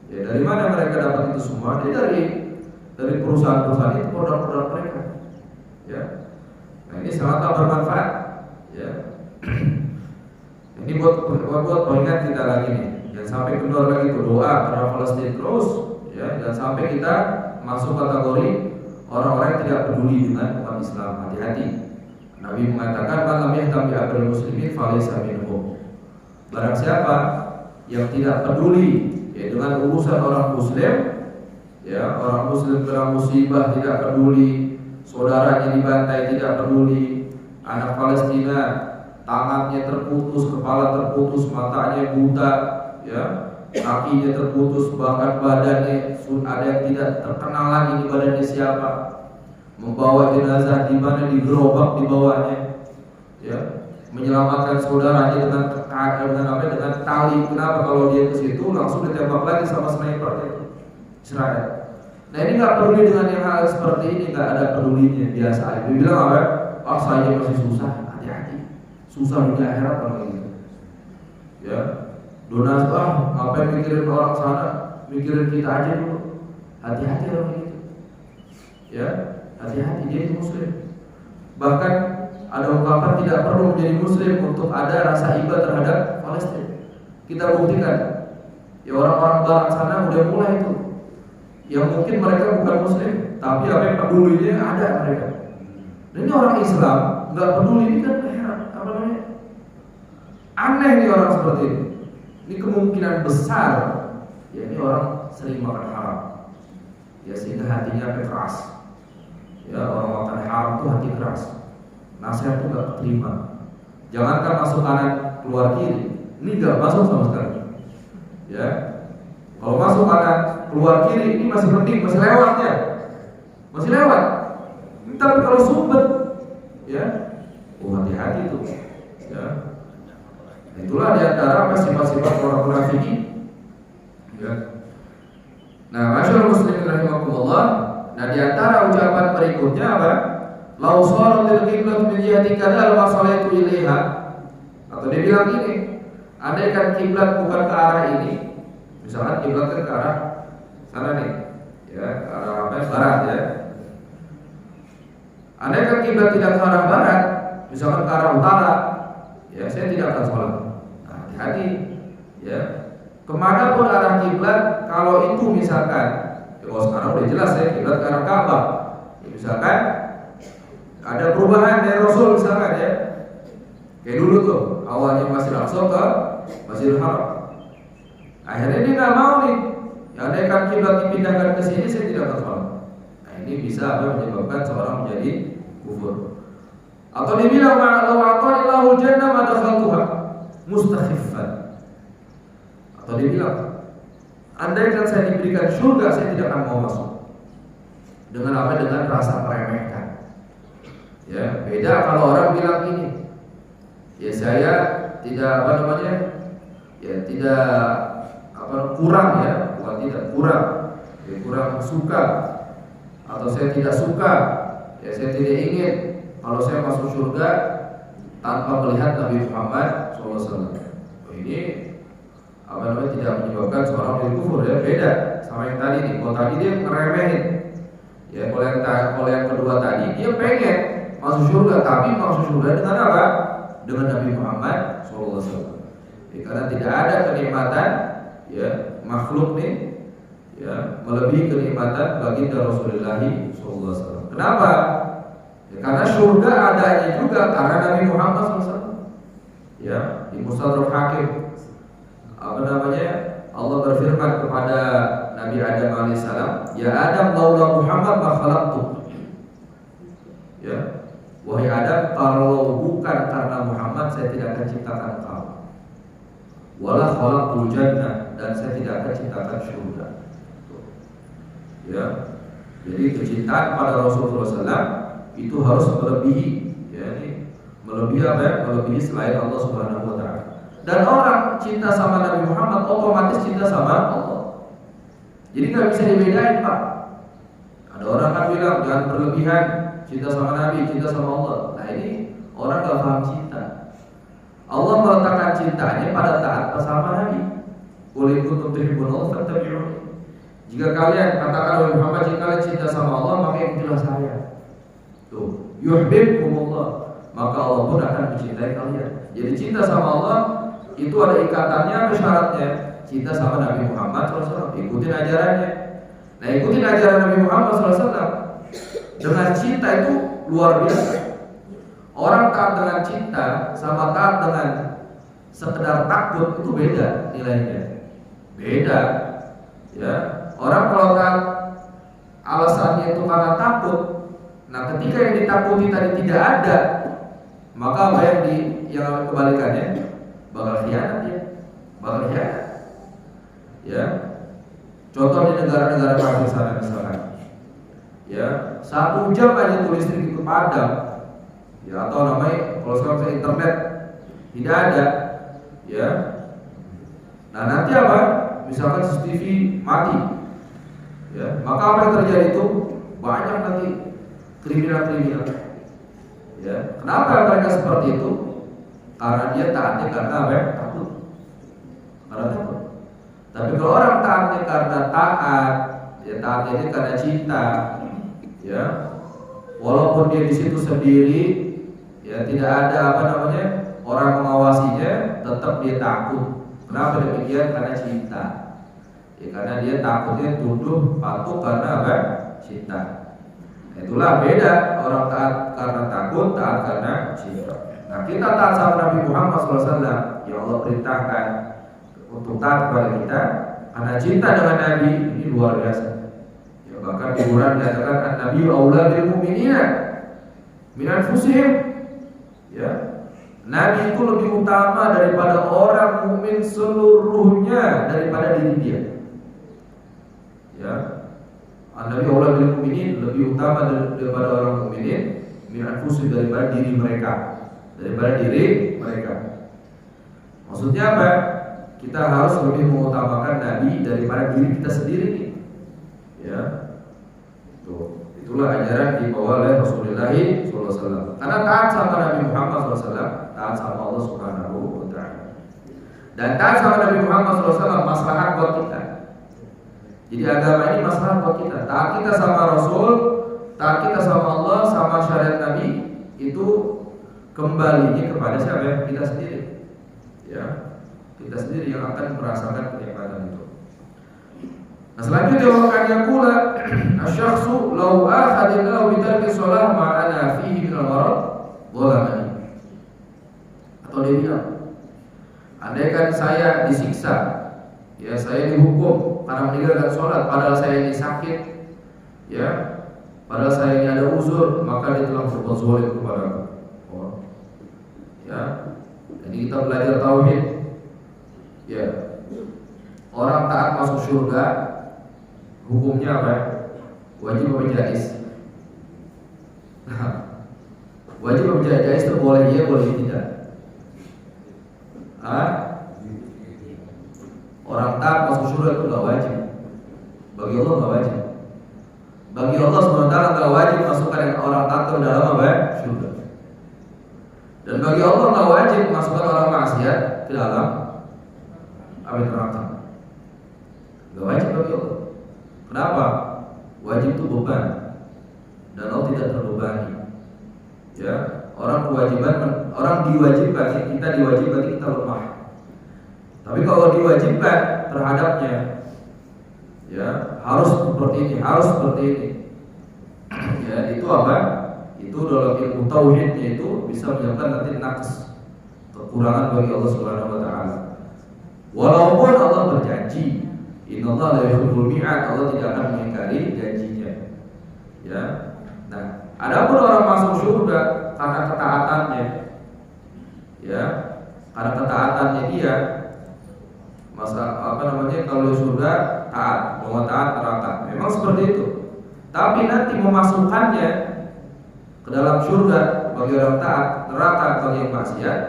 Ya dari mana mereka dapat itu semua? Dari perusahaan-perusahaan itu produk-produk mereka. Ya. Nah, ini sangat bermanfaat. Ya. Ini buat pengingat kita lagi nih. Jangan sampai kendor lagi itu doa karena Palestina terus. Ya, jangan sampai kita masuk kategori orang-orang yang tidak peduli dengan umat Islam. Hati-hati. Nabi mengatakan man lam yahtam bi amril muslimin falaysa minhum. Barang siapa yang tidak peduli ya dengan urusan orang muslim, ya orang muslim kena musibah tidak peduli, saudaranya dibantai tidak peduli, anak Palestina tangannya terputus, kepala terputus, matanya buta, ya kakinya terputus, bahkan badannya ada yang tidak terkenal lagi di badannya siapa. Membawa jenazah di mana digerobak di bawahnya, ya menyelamatkan saudaranya dengan tali. Kenapa? Kalau dia ke situ langsung ditembak lagi sama sniper Israel. Nah ini nggak peduli dengan yang hal seperti ini, nggak ada pedulinya, biasa aja. Dia bilang apa? Oh saya masih susah, hati-hati. Susah di akhirat kalau gitu. Ya, donasi ngapain mikirin orang sana, mikirin kita aja dulu. Hati-hati orang gitu. Ya, hati-hati dia itu muslim. Bahkan ada ungkapan tidak perlu menjadi muslim untuk ada rasa iba terhadap Palestina. Kita buktikan. Ya orang-orang barat sana udah mulai itu. Yang mungkin mereka bukan muslim, tapi apa yang pedulinya ada mereka. Dan ini orang Islam nggak peduli, ini kan apa namanya? Aneh nih orang seperti ini. Ini kemungkinan besar, ya ini orang sering makan haram. Ya sehingga hatinya keras. Ya orang makan haram tuh hati keras. Nasihat tuh nggak terima. Jangankan masuk kanan keluar kiri, ini nggak masuk sama sekali. Ya, kalau masuk kanan keluar kiri ini masih penting, masih lewat ya, masih lewat. Tapi kalau sumpet, ya, hati-hati itu. Ya, itulah diantara sifat-sifat orang munafikin. Ya. Nah, masyaallah muslimin rahimakumullah. Nah, diantara ucapan berikutnya apa? Lau sholatil qiblat min jihati kadal masalatu ilaiha. Atau dia bilang ini, andaikan kiblat bukan ke arah ini, misalkan kiblat kan ke arah sana nih, ya, ke arah apa? Barat ya. Andaikan kiblat tidak ke arah barat, misalkan ke arah utara, ya saya tidak akan sholat. Nah, hati-hati, ya. Kemanapun arah kiblat, kalau itu misalkan, ya kalau sekarang udah jelas ya kiblat ke arah Ka'bah, ya, misalkan ada perubahan dari Rasul misalkan ya, kayak dulu tuh awalnya Masjidil Aqsa ke Masjidil Haram, akhirnya dia nggak mau nih, ya andaikan kiblat dipindahkan ke sini saya tidak akan sholat. Nah ini bisa menyebabkan seorang menjadi kufur. Atau dibilang law a'tanillahu jannah ma dakhaltuha mustakhifan. Atau dibilang andaikan saya diberikan surga saya tidak akan mau masuk. Dengan apa? Dengan rasa meremehkan. Ya, beda kalau orang bilang ini. Ya saya tidak apa namanya? Ya tidak apa kurang ya, bukan tidak kurang. Ya kurang suka atau saya tidak suka. Ya saya tidak ingin kalau saya masuk surga tanpa melihat Nabi Muhammad SAW. Ini apa namanya tidak menyebabkan seorang menjadi kufur ya, beda sama yang tadi nih. Kalau tadi dia ngeremehin, ya kalau yang kedua tadi dia pengen masuk surga, tapi masuk surga dengan apa? Dengan Nabi Muhammad SAW. Ya, karena tidak ada kenikmatan ya makhluk nih ya melebihi kenikmatan baginda Rasulullah SAW. Kenapa? Ya, karena surga adanya juga karena Nabi Muhammad SAW. Ya, di Mustadrak Hakim apa namanya? Allah berfirman kepada Nabi Adam alaihissalam, "Ya Adam, laula Muhammad ma khalaqtuk." Ya, wahai Adam, kalau bukan karena Muhammad saya tidak akan ciptakan kamu. Wala khalaqtul jannah, dan saya tidak akan ciptakan surga. Ya, jadi kecintaan pada Rasulullah SAW itu harus melebihi, ya, ini melebihi apa ya? Melebihi selain Allah Subhanahu Wa Taala. Dan orang cinta sama Nabi Muhammad otomatis cinta sama Allah. Jadi nggak bisa dibedain pak. Ada orang kan bilang jangan berlebihan cinta sama Nabi, cinta sama Allah. Nah ini orang nggak paham cinta. Allah meletakkan cintanya pada taat sama Nabi. Qul in kuntum tuhibbunallah fattabi'uni. Jika kalian katakan oleh Muhammad, jika kalian cinta sama Allah maka ikutilah saya. Tuh, yuhibbukumullah, maka Allah pun akan mencintai kalian. Jadi cinta sama Allah itu ada ikatannya, ada syaratnya. Cinta sama Nabi Muhammad SAW, ikutin ajarannya. Nah, ikutin ajaran Nabi Muhammad SAW dengan cinta itu luar biasa. Orang taat dengan cinta sama taat dengan sekedar takut itu beda nilainya. Beda. Ya, orang kalau taat alasannya itu karena takut, nah ketika yang ditakuti tadi tidak ada, maka apa yang kebalikannya bakal khianat ya, bakal khianat. Ya, contoh di negara-negara kafir sana misalkan, ya 1 jam aja tuh listrik itu padam, ya atau namanya kalau sekarang internet tidak ada, ya. Nah nanti apa? Misalkan CCTV mati, Ya, maka apa yang terjadi itu banyak nanti kriminal-kriminal. Ya, kenapa mereka seperti itu? Karena dia taatnya karena apa? Takut. Karena takut. Tapi kalau orang taatnya karena taat, ya taatnya ini karena cinta, ya, walaupun dia di situ sendiri, ya tidak ada apa namanya orang mengawasinya, tetap dia takut. Kenapa demikian? Karena cinta. Ya, karena dia takutnya tunduk patuh karena apa? Cinta. Itulah beda orang taat karena takut, taat karena cinta. Nah, kita taat sama Nabi Muhammad SAW yang Allah perintahkan untuk taat kepada kita karena cinta dengan Nabi, ini luar biasa. Ya, bahkan di Quran dikatakan an-Nabi aula bil mu'minina min anfusihim. Ya, Nabi itu lebih utama daripada orang mukmin seluruhnya daripada diri dia. Ya, Nabi Allah bil mukminin lebih utama daripada orang mukminin min anfusihim daripada diri mereka, daripada diri mereka. Maksudnya apa? Kita harus lebih mengutamakan Nabi daripada diri kita sendiri. Ya, itulah ajaran dibawa oleh Rasulullah SAW. Karena taat sama Nabi Muhammad SAW, taat sama Allah Subhanahu wa Ta'ala. Dan taat sama Nabi Muhammad SAW maslahat buat kita. Jadi agama ini maslahat buat kita. Taat kita sama Rasul, taat kita sama Allah, sama syariat Nabi, itu kembalinya kepada siapa? Kita sendiri. Ya, kita sendiri yang akan merasakan kenikmatan itu. Nah, selanjutnya wakanya pula asyakhsu law akhadallahu bi tarki shalah ma'ana fihi min al-gharad dhalamani. Atau dia bilang, andaikan saya disiksa, ya saya dihukum karena meninggalkan sholat, padahal saya ini sakit, ya, padahal saya ini ada uzur, maka dia telah berbuat zalim kepada aku. Oh. Ya, jadi kita belajar tauhid. Ya, orang taat masuk surga, hukumnya apa? Wajib apa jais? Wajib apa jais itu boleh iya, boleh tidak. Orang taat masuk surga itu nggak wajib. Bagi Allah nggak wajib. Bagi Allah SWT nggak wajib masukkan orang taat ke dalam apa? Surga. Dan bagi Allah nggak wajib masukkan orang maksiat ke dalam api neraka. Nggak wajib bagi Allah. Kenapa? Wajib itu beban, dan Allah tidak terbebani. Ya, orang diwajibkan, kita diwajibkan, kita lemah. Tapi kalau diwajibkan terhadapnya, ya harus seperti ini, harus seperti ini. Ya, itu apa? Itu dalam ilmu tauhidnya itu bisa menyebabkan nanti naqs, kekurangan bagi Allah Subhanahu wa Ta'ala. Walaupun Allah berjanji, innallaha la yuhibbul mi'ad, Allah tidak akan mengingkari janjinya. Ya. Nah, adapun orang masuk surga karena ketaatannya, ya, karena ketaatannya dia, kalau di surga taat, bahwa taat neraka. Memang seperti itu. Tapi nanti memasukkannya ke dalam surga bagi orang taat, neraka bagi yang maksiat,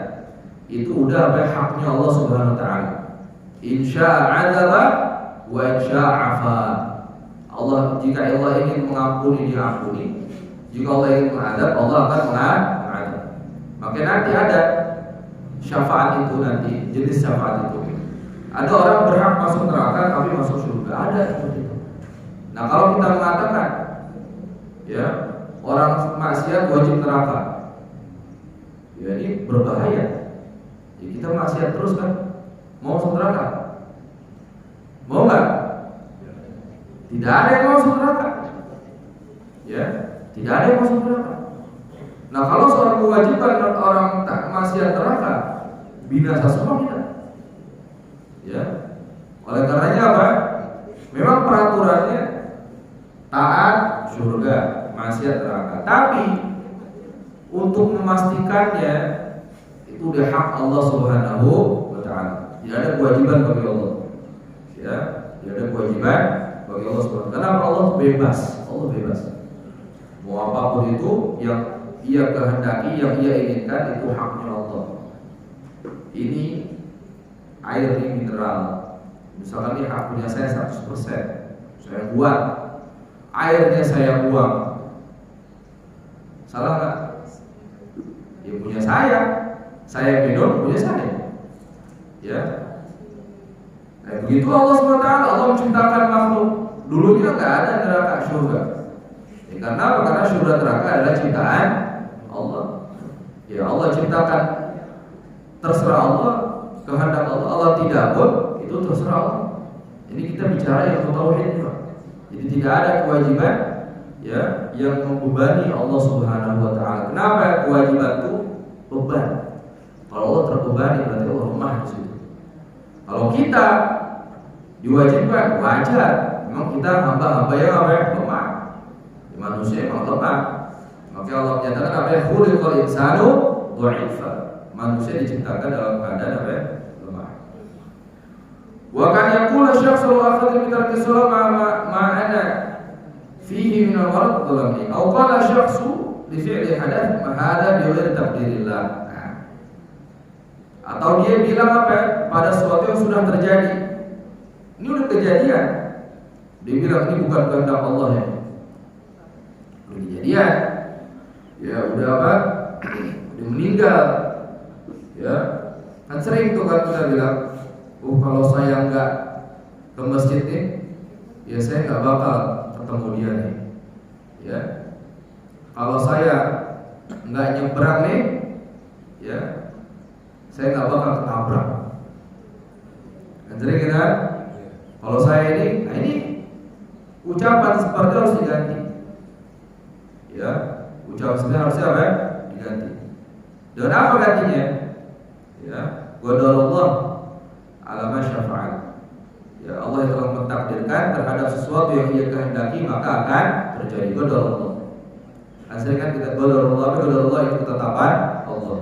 itu udah haknya Allah Subhanahu wa Ta'ala. Insya'a 'adzaba wa insya'a 'afa. Allah, jika Allah ingin mengampuni, dia ampuni. Jika Allah ingin mengadab, Allah akan mengadab. Maka nanti ada syafaat itu, nanti jenis syafaat itu. Ada orang berhak masuk neraka tapi masuk surga, ada seperti itu. Nah, kalau kita mengatakan, ya, orang maksiat wajib neraka, ya ini berbahaya. Ya, kita maksiat terus kan, mau masuk neraka? Mau nggak? Tidak ada yang masuk neraka. Ya, tidak ada yang masuk neraka. Nah, kalau seorang mewajibkan orang tak maksiat neraka, binasa semua kita. Ya, oleh karenanya apa? Memang peraturannya taat surga, maksiat neraka. Tapi untuk memastikannya itu udah hak Allah Subhanahu wa Ta'ala. Tidak ada kewajiban bagi Allah. Ya, tidak ada kewajiban bagi Allah Subhanahu wa Ta'ala. Karena Allah bebas, Allah bebas. Mau apapun itu yang Ia kehendaki, yang Ia inginkan, itu haknya Allah. Ini air ini mineral. Misalkan ini hak punya saya 100%, saya buat. airnya saya buang, salah nggak? Ya punya saya minum punya saya. Ya. Nah, begitu Allah SWT, Allah menciptakan makhluk. Dulunya nggak ada neraka surga. Ya, karena apa? Karena surga neraka adalah ciptaan Allah. Ya Allah ciptakan, terserah Allah, kehendak Allah. Allah tidak pun itu terserah Allah. Ini kita bicara yang tauhid, Pak. Jadi tidak ada kewajiban ya yang membebani Allah Subhanahu wa taala. Kenapa kewajiban itu beban? Kalau Allah terbebani berarti Allah lemah di situ. Kalau kita diwajibkan, wajar. Memang kita hamba-hamba yang lemah. Manusia memang lemah. Maka Allah menyatakan apa ya? Khuliqal insanu dha'ifa. Manusia diciptakan dalam keadaan apa ya? Lemah. Wa kan yaqulu syakhsu akhadha min tarki shalah ma'ana fihi min al-marad dhalami. Aw qala syakhsu li fi'li hadath ma hadha bi ghairi taqdirillah. Atau dia bilang apa ya? Pada sesuatu yang sudah terjadi. Ini udah kejadian. Dia bilang ini bukan kehendak Allah ya. Udah kejadian. Ya udah apa? Udah meninggal. Ya. Kan sering tuh kan kita bilang, kalau saya nggak ke masjid nih, ya saya nggak bakal ketemu dia nih. Ya. Kalau saya nggak nyebrang nih, ya saya nggak bakal ketabrak. Kan sering kan? Kalau saya ini, nah ini ucapan seperti harus diganti. Ya, ucapan seperti harusnya apa? Diganti. Dengan apa gantinya? Ya, qadarullah ala ma syafa'al. Ya, Allah yang telah mentakdirkan terhadap sesuatu yang Ia kehendaki maka akan terjadi. Qadarullah. Aslinya kan kita qadarullah itu ketetapan Allah.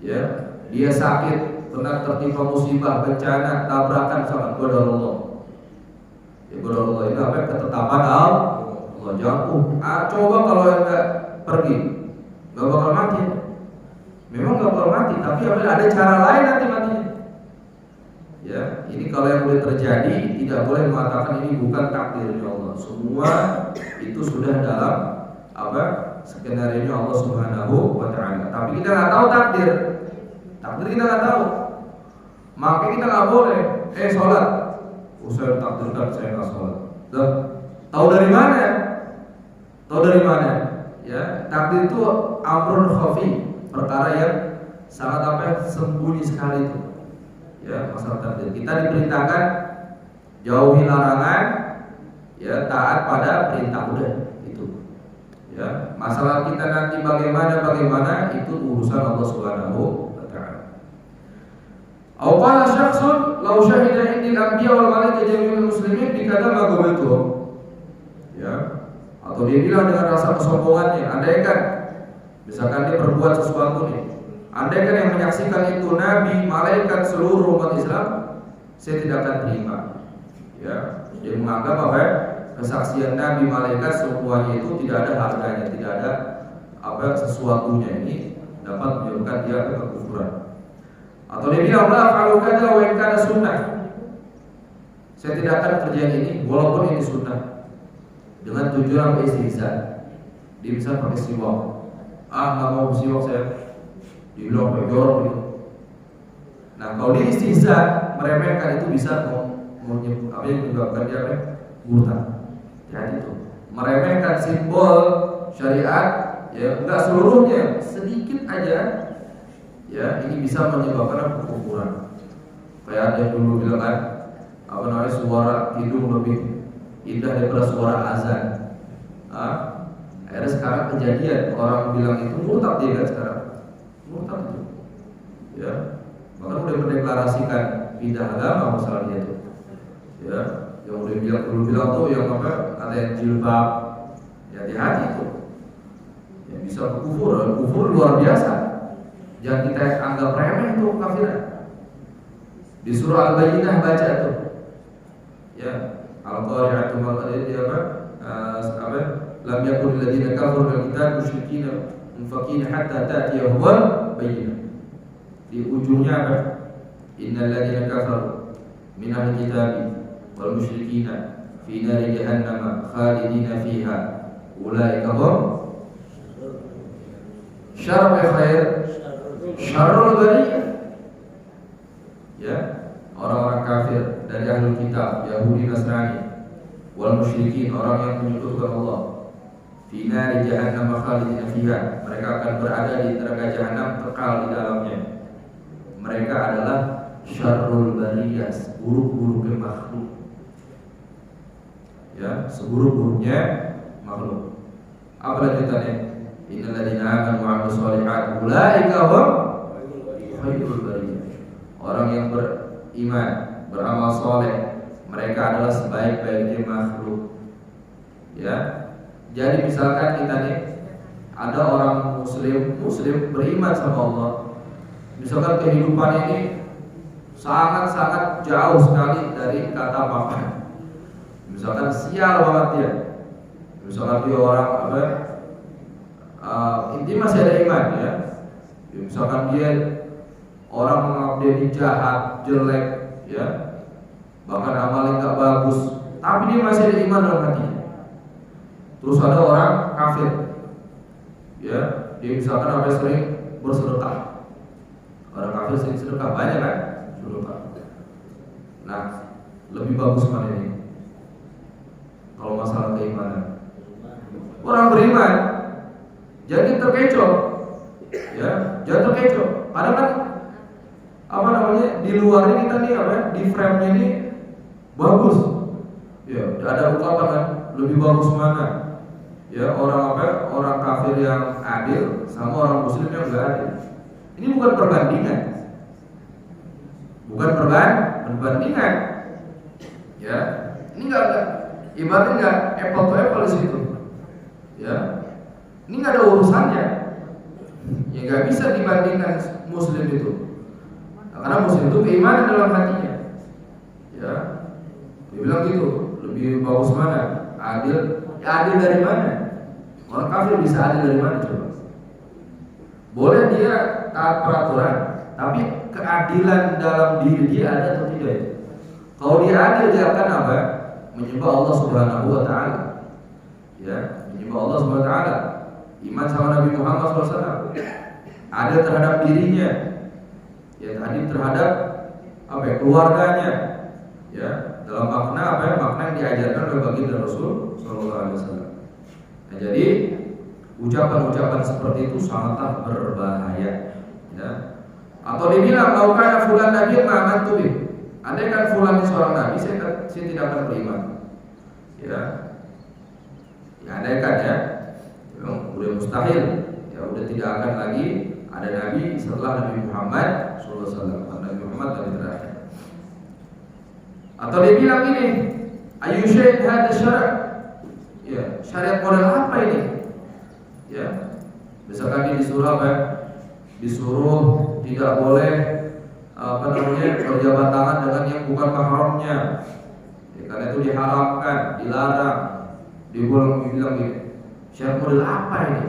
Ya, dia sakit, pernah tertimpa musibah, bencana, tabrakan sama qadarullah. Ya qadarullah itu apa? Ketetapan Allah. Jauh. Coba kalau enggak pergi, enggak bakal mati. Memang enggak bakal mati, tapi ada cara lain nanti matinya. Ya, ini kalau yang boleh terjadi, tidak boleh mengatakan ini bukan takdirnya Allah. Semua itu sudah dalam apa? Skenario Allah Subhanahu wa taala. Tapi kita enggak tahu takdir. Takdir kita enggak tahu. Maka kita enggak boleh sholat. Saya takdirkan saya enggak sholat. Tahu dari mana? Tahu dari mana? Ya, takdir itu amrun khafi, perkara yang sangat apa? Sembunyi sekali itu. Ya, masalah takdir. Kita diperintahkan jauhi larangan, ya taat pada perintah udah itu. Ya, masalah kita nanti bagaimana itu urusan Allah Subhanahu wa taala. Aw qala syakhsun law syahida indil anbiya wal malaikati jami'ul muslimin bikadzaba qabiltu. Ya. Atau dia bilang dengan rasa kesombongannya, andaikan misalkan dia berbuat sesuatu nih, andaikan yang menyaksikan itu nabi, malaikat, seluruh umat Islam, saya tidak akan terima. Ya, dia menganggap apa ya? Kesaksian nabi, malaikat semuanya itu tidak ada harganya, tidak ada apa sesuatunya, ini dapat menyebabkan dia ke kekufuran. Atau dia bilang la fa'alu kadza wa in kana sunnah. Saya tidak akan kerjain ini walaupun ini sunnah. Dengan tujuan istihza. Dia bisa pakai siwak. Nggak mau siwak saya. Dibilang pakai jorok gitu. Nah kalau dia istihza, meremehkan itu bisa menyebabkan dia murtad. Jadi itu meremehkan simbol syariat, ya enggak seluruhnya, sedikit aja. Ya ini bisa menyebabkan kekufuran. Kayak ada yang dulu bilang kan, suara hidung lebih indah daripada suara azan. Akhirnya sekarang kejadian orang bilang itu murtad dia kan sekarang. Murtad itu. Ya. Bahkan udah mendeklarasikan pindah agama masalah dia itu. Ya, yang udah dulu bilang tuh yang apa? Ada yang jilbab. Ya hati-hati itu. Yang bisa kufur luar biasa. Jangan kita anggap remeh itu kafiran. Di surah Al-Bayyinah baca tuh. Ya. Al-Qari'atu mal-qari'ah apa? Lam yakun alladziina kafaru bil kitab musyrikiina munfaqiina hatta ta'tiyahumul bayyinah. Di ujungnya apa? Innal ladziina kafaru minal kitabi wal musyrikiina fi nari jahannam khalidina fiha ulaika hum syarrul khair syarrul bariyah. Ya, orang-orang kafir dari ahli kitab, Yahudi, Nasrani, wal musyrikin, orang yang menyekutukan Allah, fi nari jahannam khalidina fiha, mereka akan berada di neraka jahanam kekal di dalamnya. Mereka adalah syarrul bariyah, buruk-buruknya makhluk. Ya, seburuk-buruknya makhluk. Apa lanjutannya? Innal ladzina amanu wa 'amilus shalihat ulaika hum khairul bariyah. Orang yang beriman, beramal soleh, mereka adalah sebaik-baiknya makhluk. Ya, jadi misalkan kita nih ada orang muslim beriman sama Allah. Misalkan kehidupan ini sangat-sangat jauh sekali dari kata maafan. Misalkan sial banget dia. Misalkan dia orang intinya masih ada iman ya. Misalkan dia orang menganggap dia ini jahat, jelek, ya, bahkan amalnya nggak bagus, tapi dia masih ada iman dalam hatinya. Terus ada orang kafir, ya, dia misalkan sampai sering bersedekah. Orang kafir sering sedekah, banyak kan? Sedekah. Nah, lebih bagus mana ini? Kalau masalah keimanan, orang beriman, jadi terkecoh, ya, jangan terkecoh. Padahal kan di luarnya kita nih di frame-nya ini bagus. Ya, ada ungkapan kan, lebih bagus mana? Ya, orang kafir yang adil sama orang muslim yang enggak adil. Ini bukan perbandingan. Bukan perbandingan. Ya, ini enggak ibaratnya enggak apple to apple di situ. Ya. Ini enggak ada urusannya. Ya enggak bisa dibandingkan muslim itu. Karena muslim itu keimanan dalam hatinya. Ya, dia bilang gitu. Lebih bagus mana? Adil. Ya, adil dari mana? Orang kafir bisa adil dari mana coba? Boleh dia taat peraturan, tapi keadilan dalam diri dia ada atau tidak? Kalau dia adil, dia akan apa? Menyembah Allah Subhanahu wa taala. Ya, menyembah Allah Subhanahu wa taala. Iman sama Nabi Muhammad SAW. Adil terhadap dirinya. Ya, tadi terhadap keluarganya, ya, dalam makna makna yang diajarkan oleh baginda Rasul Sallallahu Alaihi Wasallam. Nah, jadi ucapan-ucapan seperti itu sangatlah berbahaya, ya. Atau dibilang laukana fulan nabi ma'amantu bih. Andai kan fulan ini seorang nabi, saya tidak akan beriman. Ya, andai kan ya, udah mustahil, ya udah tidak akan lagi ada nabi setelah Nabi Muhammad SAW. Nabi Muhammad Nabi terakhir. Atau dia bilang ini, ayu syait hadza syara'. Ya, syariat model apa ini? Ya, misalkan dia disuruh disuruh tidak boleh berjabat tangan dengan yang bukan mahramnya. Ya, karena itu diharamkan, dilarang. Dia bilang gini, syariat model apa ini?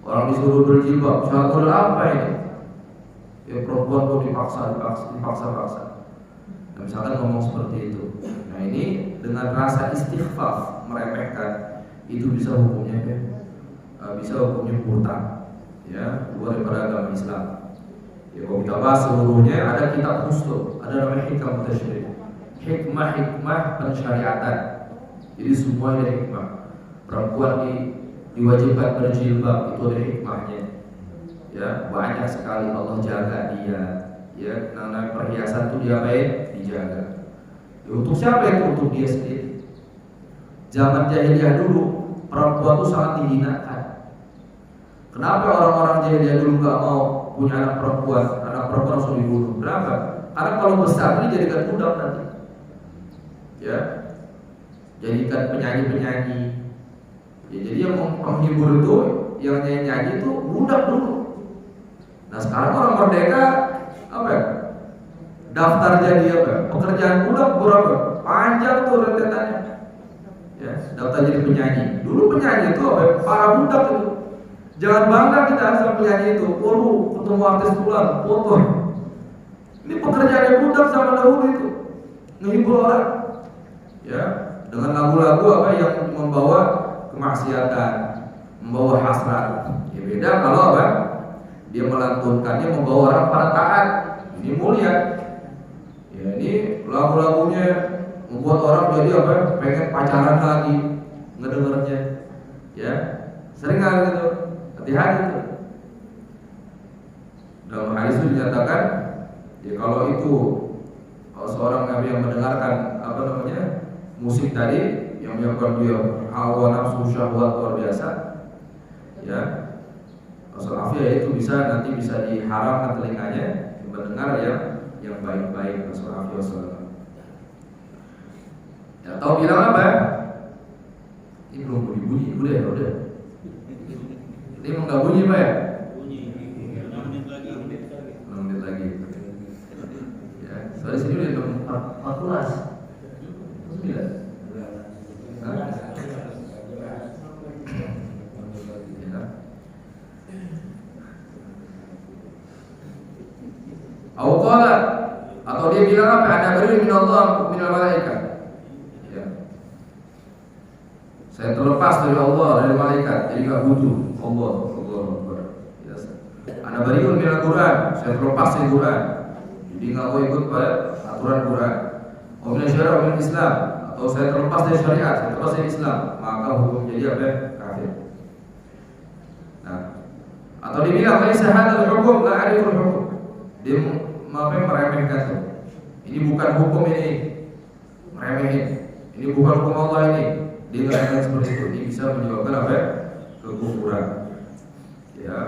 Orang disuruh berjilbab, syariat model apa ini? Ya, perempuan kok dipaksa. Nah, misalkan ngomong seperti itu. Nah, ini dengan rasa istighfar meremehkan, itu bisa hukumnya murtad, ya, keluar daripada agama Islam. Ya, kalau kita bahas seluruhnya, ada kitab khusus, ada namanya hikmah tasyri', hikmah pensyariatan. Jadi semua ada hikmah. Perempuan diwajibkan berjilbab, itu ada hikmahnya. Ya, banyak sekali Allah jaga dia. Ya, namanya perhiasan itu dia dijaga. Ya, untuk siapa itu? Untuk dia sendiri. Zaman jahiliyah dulu, perempuan itu sangat dihinakan. Kenapa orang-orang jahiliyah dulu nggak mau punya anak perempuan langsung dibunuh? Kenapa? Karena kalau besar ini jadikan budak nanti. Ya, jadikan penyanyi. Ya, jadi yang menghibur itu, yang nyanyi itu budak dulu. Nah, sekarang orang merdeka daftar jadi pekerjaan budak berapa? Panjang tuh rentetannya. Ya, daftar jadi penyanyi. Dulu penyanyi itu para budak itu. Jangan bangga kita sama penyanyi itu. Ketemu artis pulang, foto. Ini pekerjaan budak zaman dahulu itu. Menghibur orang. Ya, dengan lagu-lagu apa yang membawa kemaksiatan, membawa hasrat. Ya beda kalau apa? Dia melantunkannya membawa orang pada taat. Ini mulia. Ya ini lagu-lagunya membuat orang jadi apa? Pengen pacaran lagi ngedengarnya. Ya, sering kali gitu. Hati-hati tuh. Dalam hadis itu dinyatakan, ya kalau seorang nabi yang mendengarkan apa namanya musik tadi yang menyebabkan dia hawa nafsu syahwat luar biasa, ya Rasul Afiyah itu nanti bisa diharamkan telinganya mendengar yang baik-baik. Rasul Afiyah SAW. Ya tahu bilang apa? Ini belum bunyi, udah. Ini emang nggak bunyi Pak ya? Bunyi. 6 menit lagi. Ya, soalnya sini udah 14. 9. Awqala atau dia bilang apa? Ana bari min Allah minal malaikat. Ya. Saya terlepas dari Allah, dari malaikat, jadi enggak butuh Allah. Ya. Ana bari minal Quran, saya terlepas dari Quran. Jadi enggak mau ikut pada aturan Quran. Wa min syariat min Islam, atau saya terlepas dari syariat, saya terlepas dari Islam, maka hukum jadi apa? Kafir. Nah, atau dia bilang laisa hadzal hukum la ariful hukum. Dia meremehkan tuh. Ini bukan hukum ini, meremehin. Ini bukan hukum Allah ini. Dia meremehkan seperti itu. Ini bisa menyebabkan apa? Kekufuran. Ya.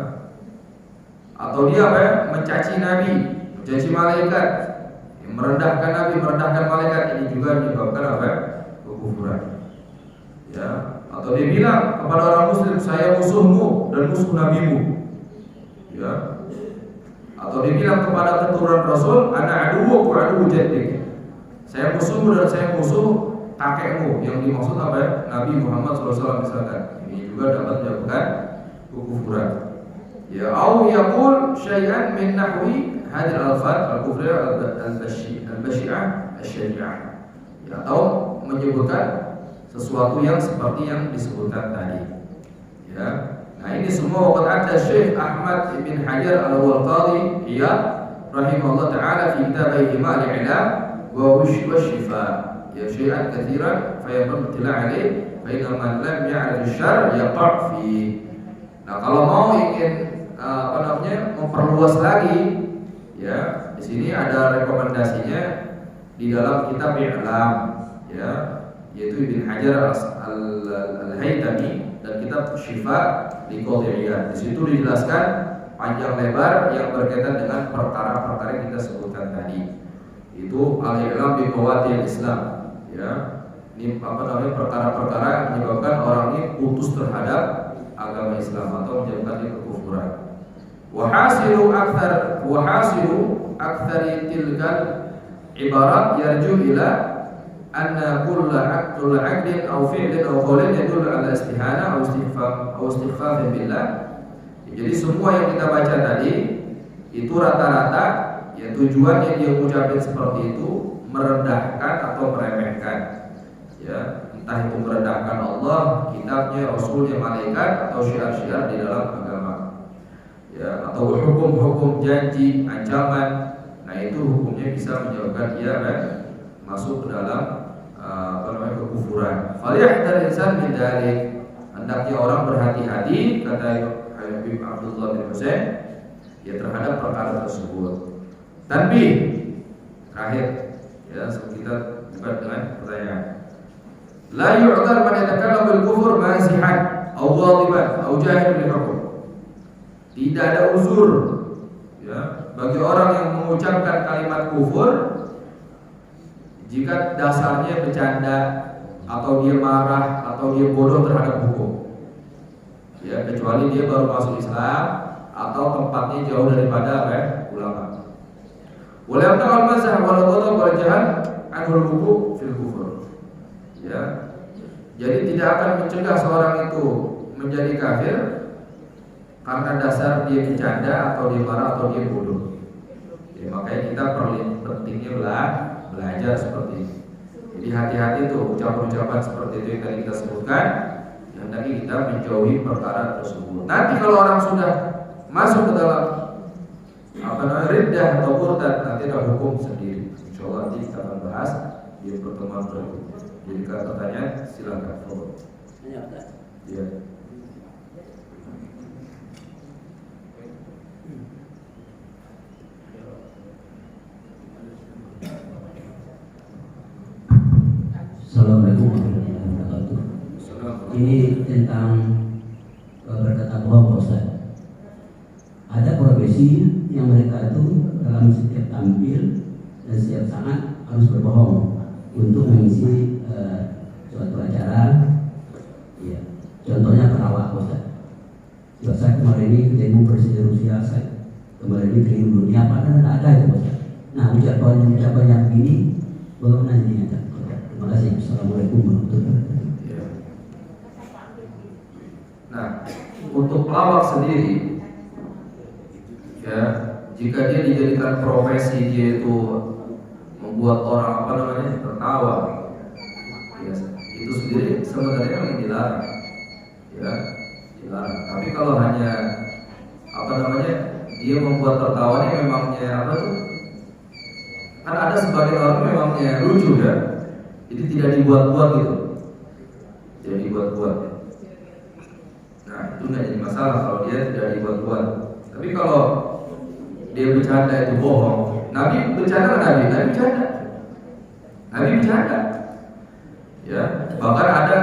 Atau dia apa? Mencaci Nabi, mencaci malaikat, merendahkan Nabi, merendahkan malaikat. Ini juga menyebabkan apa? Kekufuran. Ya. Atau dia bilang kepada orang Muslim, saya musuhmu dan musuh nabimu. Ya. Atau dia bilang kepada keturunan Rasul, ana aduwwu wa aduwwu jaddik. Saya musuhmu dan saya musuh kakekmu. Yang dimaksud apa ya? Nabi Muhammad SAW misalkan. Ini juga dapat menyebabkan kekufuran. Ya, au yaqul syai'an min nahwi hadhihi al-alfaz al-kufriyah al-basyi'ah asy-syari'ah. Ya, atau menyebutkan sesuatu yang seperti yang disebutkan tadi. Ya. Nah ini semua waqad ada Syekh Ahmad bin Hajar al-Walqadi rahimahullah ta'ala fi kitabih al-i'lam wa shifa. Ya syai'an katsiran fa yaqum tila alaih fa inna man lam ya'rif asy-syarr yaqa' fi. Nah kalau mau ingin memperluas lagi, ya di sini ada rekomendasinya di dalam kitab I'lam, ya yaitu Ibn Hajar al-Haytami dan kitab Syifa di Qadhiyah. Di situ dijelaskan panjang lebar yang berkaitan dengan perkara-perkara yang kita sebutkan tadi. Itu al-i'lam bi qawatil Islam, ya. Ini perkara-perkara yang menyebabkan orang ini putus terhadap agama Islam atau menyebabkan kekufuran. Wa hasilu aktsari tilkal ibarat yarju ila anna kullu aqdin aw fi'lin aw qawlin yadullu ala istihana aw istighfar billah. Jadi semua yang kita baca tadi itu rata-rata ya tujuannya dia ucapin seperti itu merendahkan atau meremehkan. Ya, entah itu merendahkan Allah, kitabnya, rasulnya, malaikat atau syiar-syiar di dalam agama. Ya, atau hukum-hukum janji, ancaman. Nah, itu hukumnya bisa menyebabkan dia masuk ke dalam kekufuran. Falyahdhar insan min dzalik. Hendaknya orang berhati-hati, kata Habib Abdullah bin Husain, ya terhadap perkara tersebut. Tanbih terakhir, ya kita buka dengan pertanyaan. La yu'dhar man yatakallamu bil kufur mazihan aw ghadiban aw jahil bil hukum. Tidak ada uzur, ya, bagi orang yang mengucapkan kalimat kufur jika dasarnya bercanda atau dia marah atau dia bodoh terhadap hukum, ya, kecuali dia baru masuk Islam atau tempatnya jauh daripada ulama. Walau ta'al mazhab wal ghadab wal jahan anul wuqu fil kufur. Ya, jadi tidak akan mencegah seorang itu menjadi kafir karena dasar dia bercanda atau dia marah atau dia bodoh. Ya, makanya kita perlu pentingnya belajar seperti ini. Jadi hati-hati tuh ucapan-ucapan seperti itu yang tadi kita sebutkan. Yang tadi kita menjauhi perkara tersebut. Nanti kalau orang sudah masuk ke dalam riddah atau murtad, nanti ada hukum sendiri. Insyaallah nanti kita akan bahas di pertemuan berikutnya. Jadi kalau pertanyaan silakan. Ya.
Assalamualaikum warahmatullahi wabarakatuh. Ini tentang berkata bohong, Ustaz. Ada profesi yang mereka itu dalam setiap tampil dan setiap saat harus berbohong untuk mengisi suatu acara. Ya. Contohnya perawat, Ustaz. Juga saya kemarin ini ketemu Presiden Rusia, saya kemarin ini keliling dunia, padahal ada itu, Ustaz. Nah, ucapan yang begini bagaimana ini, Ustaz? Terima kasih. Assalamualaikum warahmatullahi wabarakatuh.
Ya. Nah, untuk pelawak sendiri, ya, jika dia dijadikan profesi dia itu membuat orang tertawa, ya, itu sendiri sebenarnya memang dilarang, ya, dilarang. Tapi kalau hanya dia membuat tertawa ini memangnya kan ada sebagian orang memangnya lucu ya. Jadi tidak dibuat-buat gitu. Tidak dibuat-buat. Nah, itu nggak jadi masalah kalau dia tidak dibuat-buat. Tapi kalau dia bercanda itu bohong. Nabi bercanda kan Nabi bercanda. Ya, bahkan ada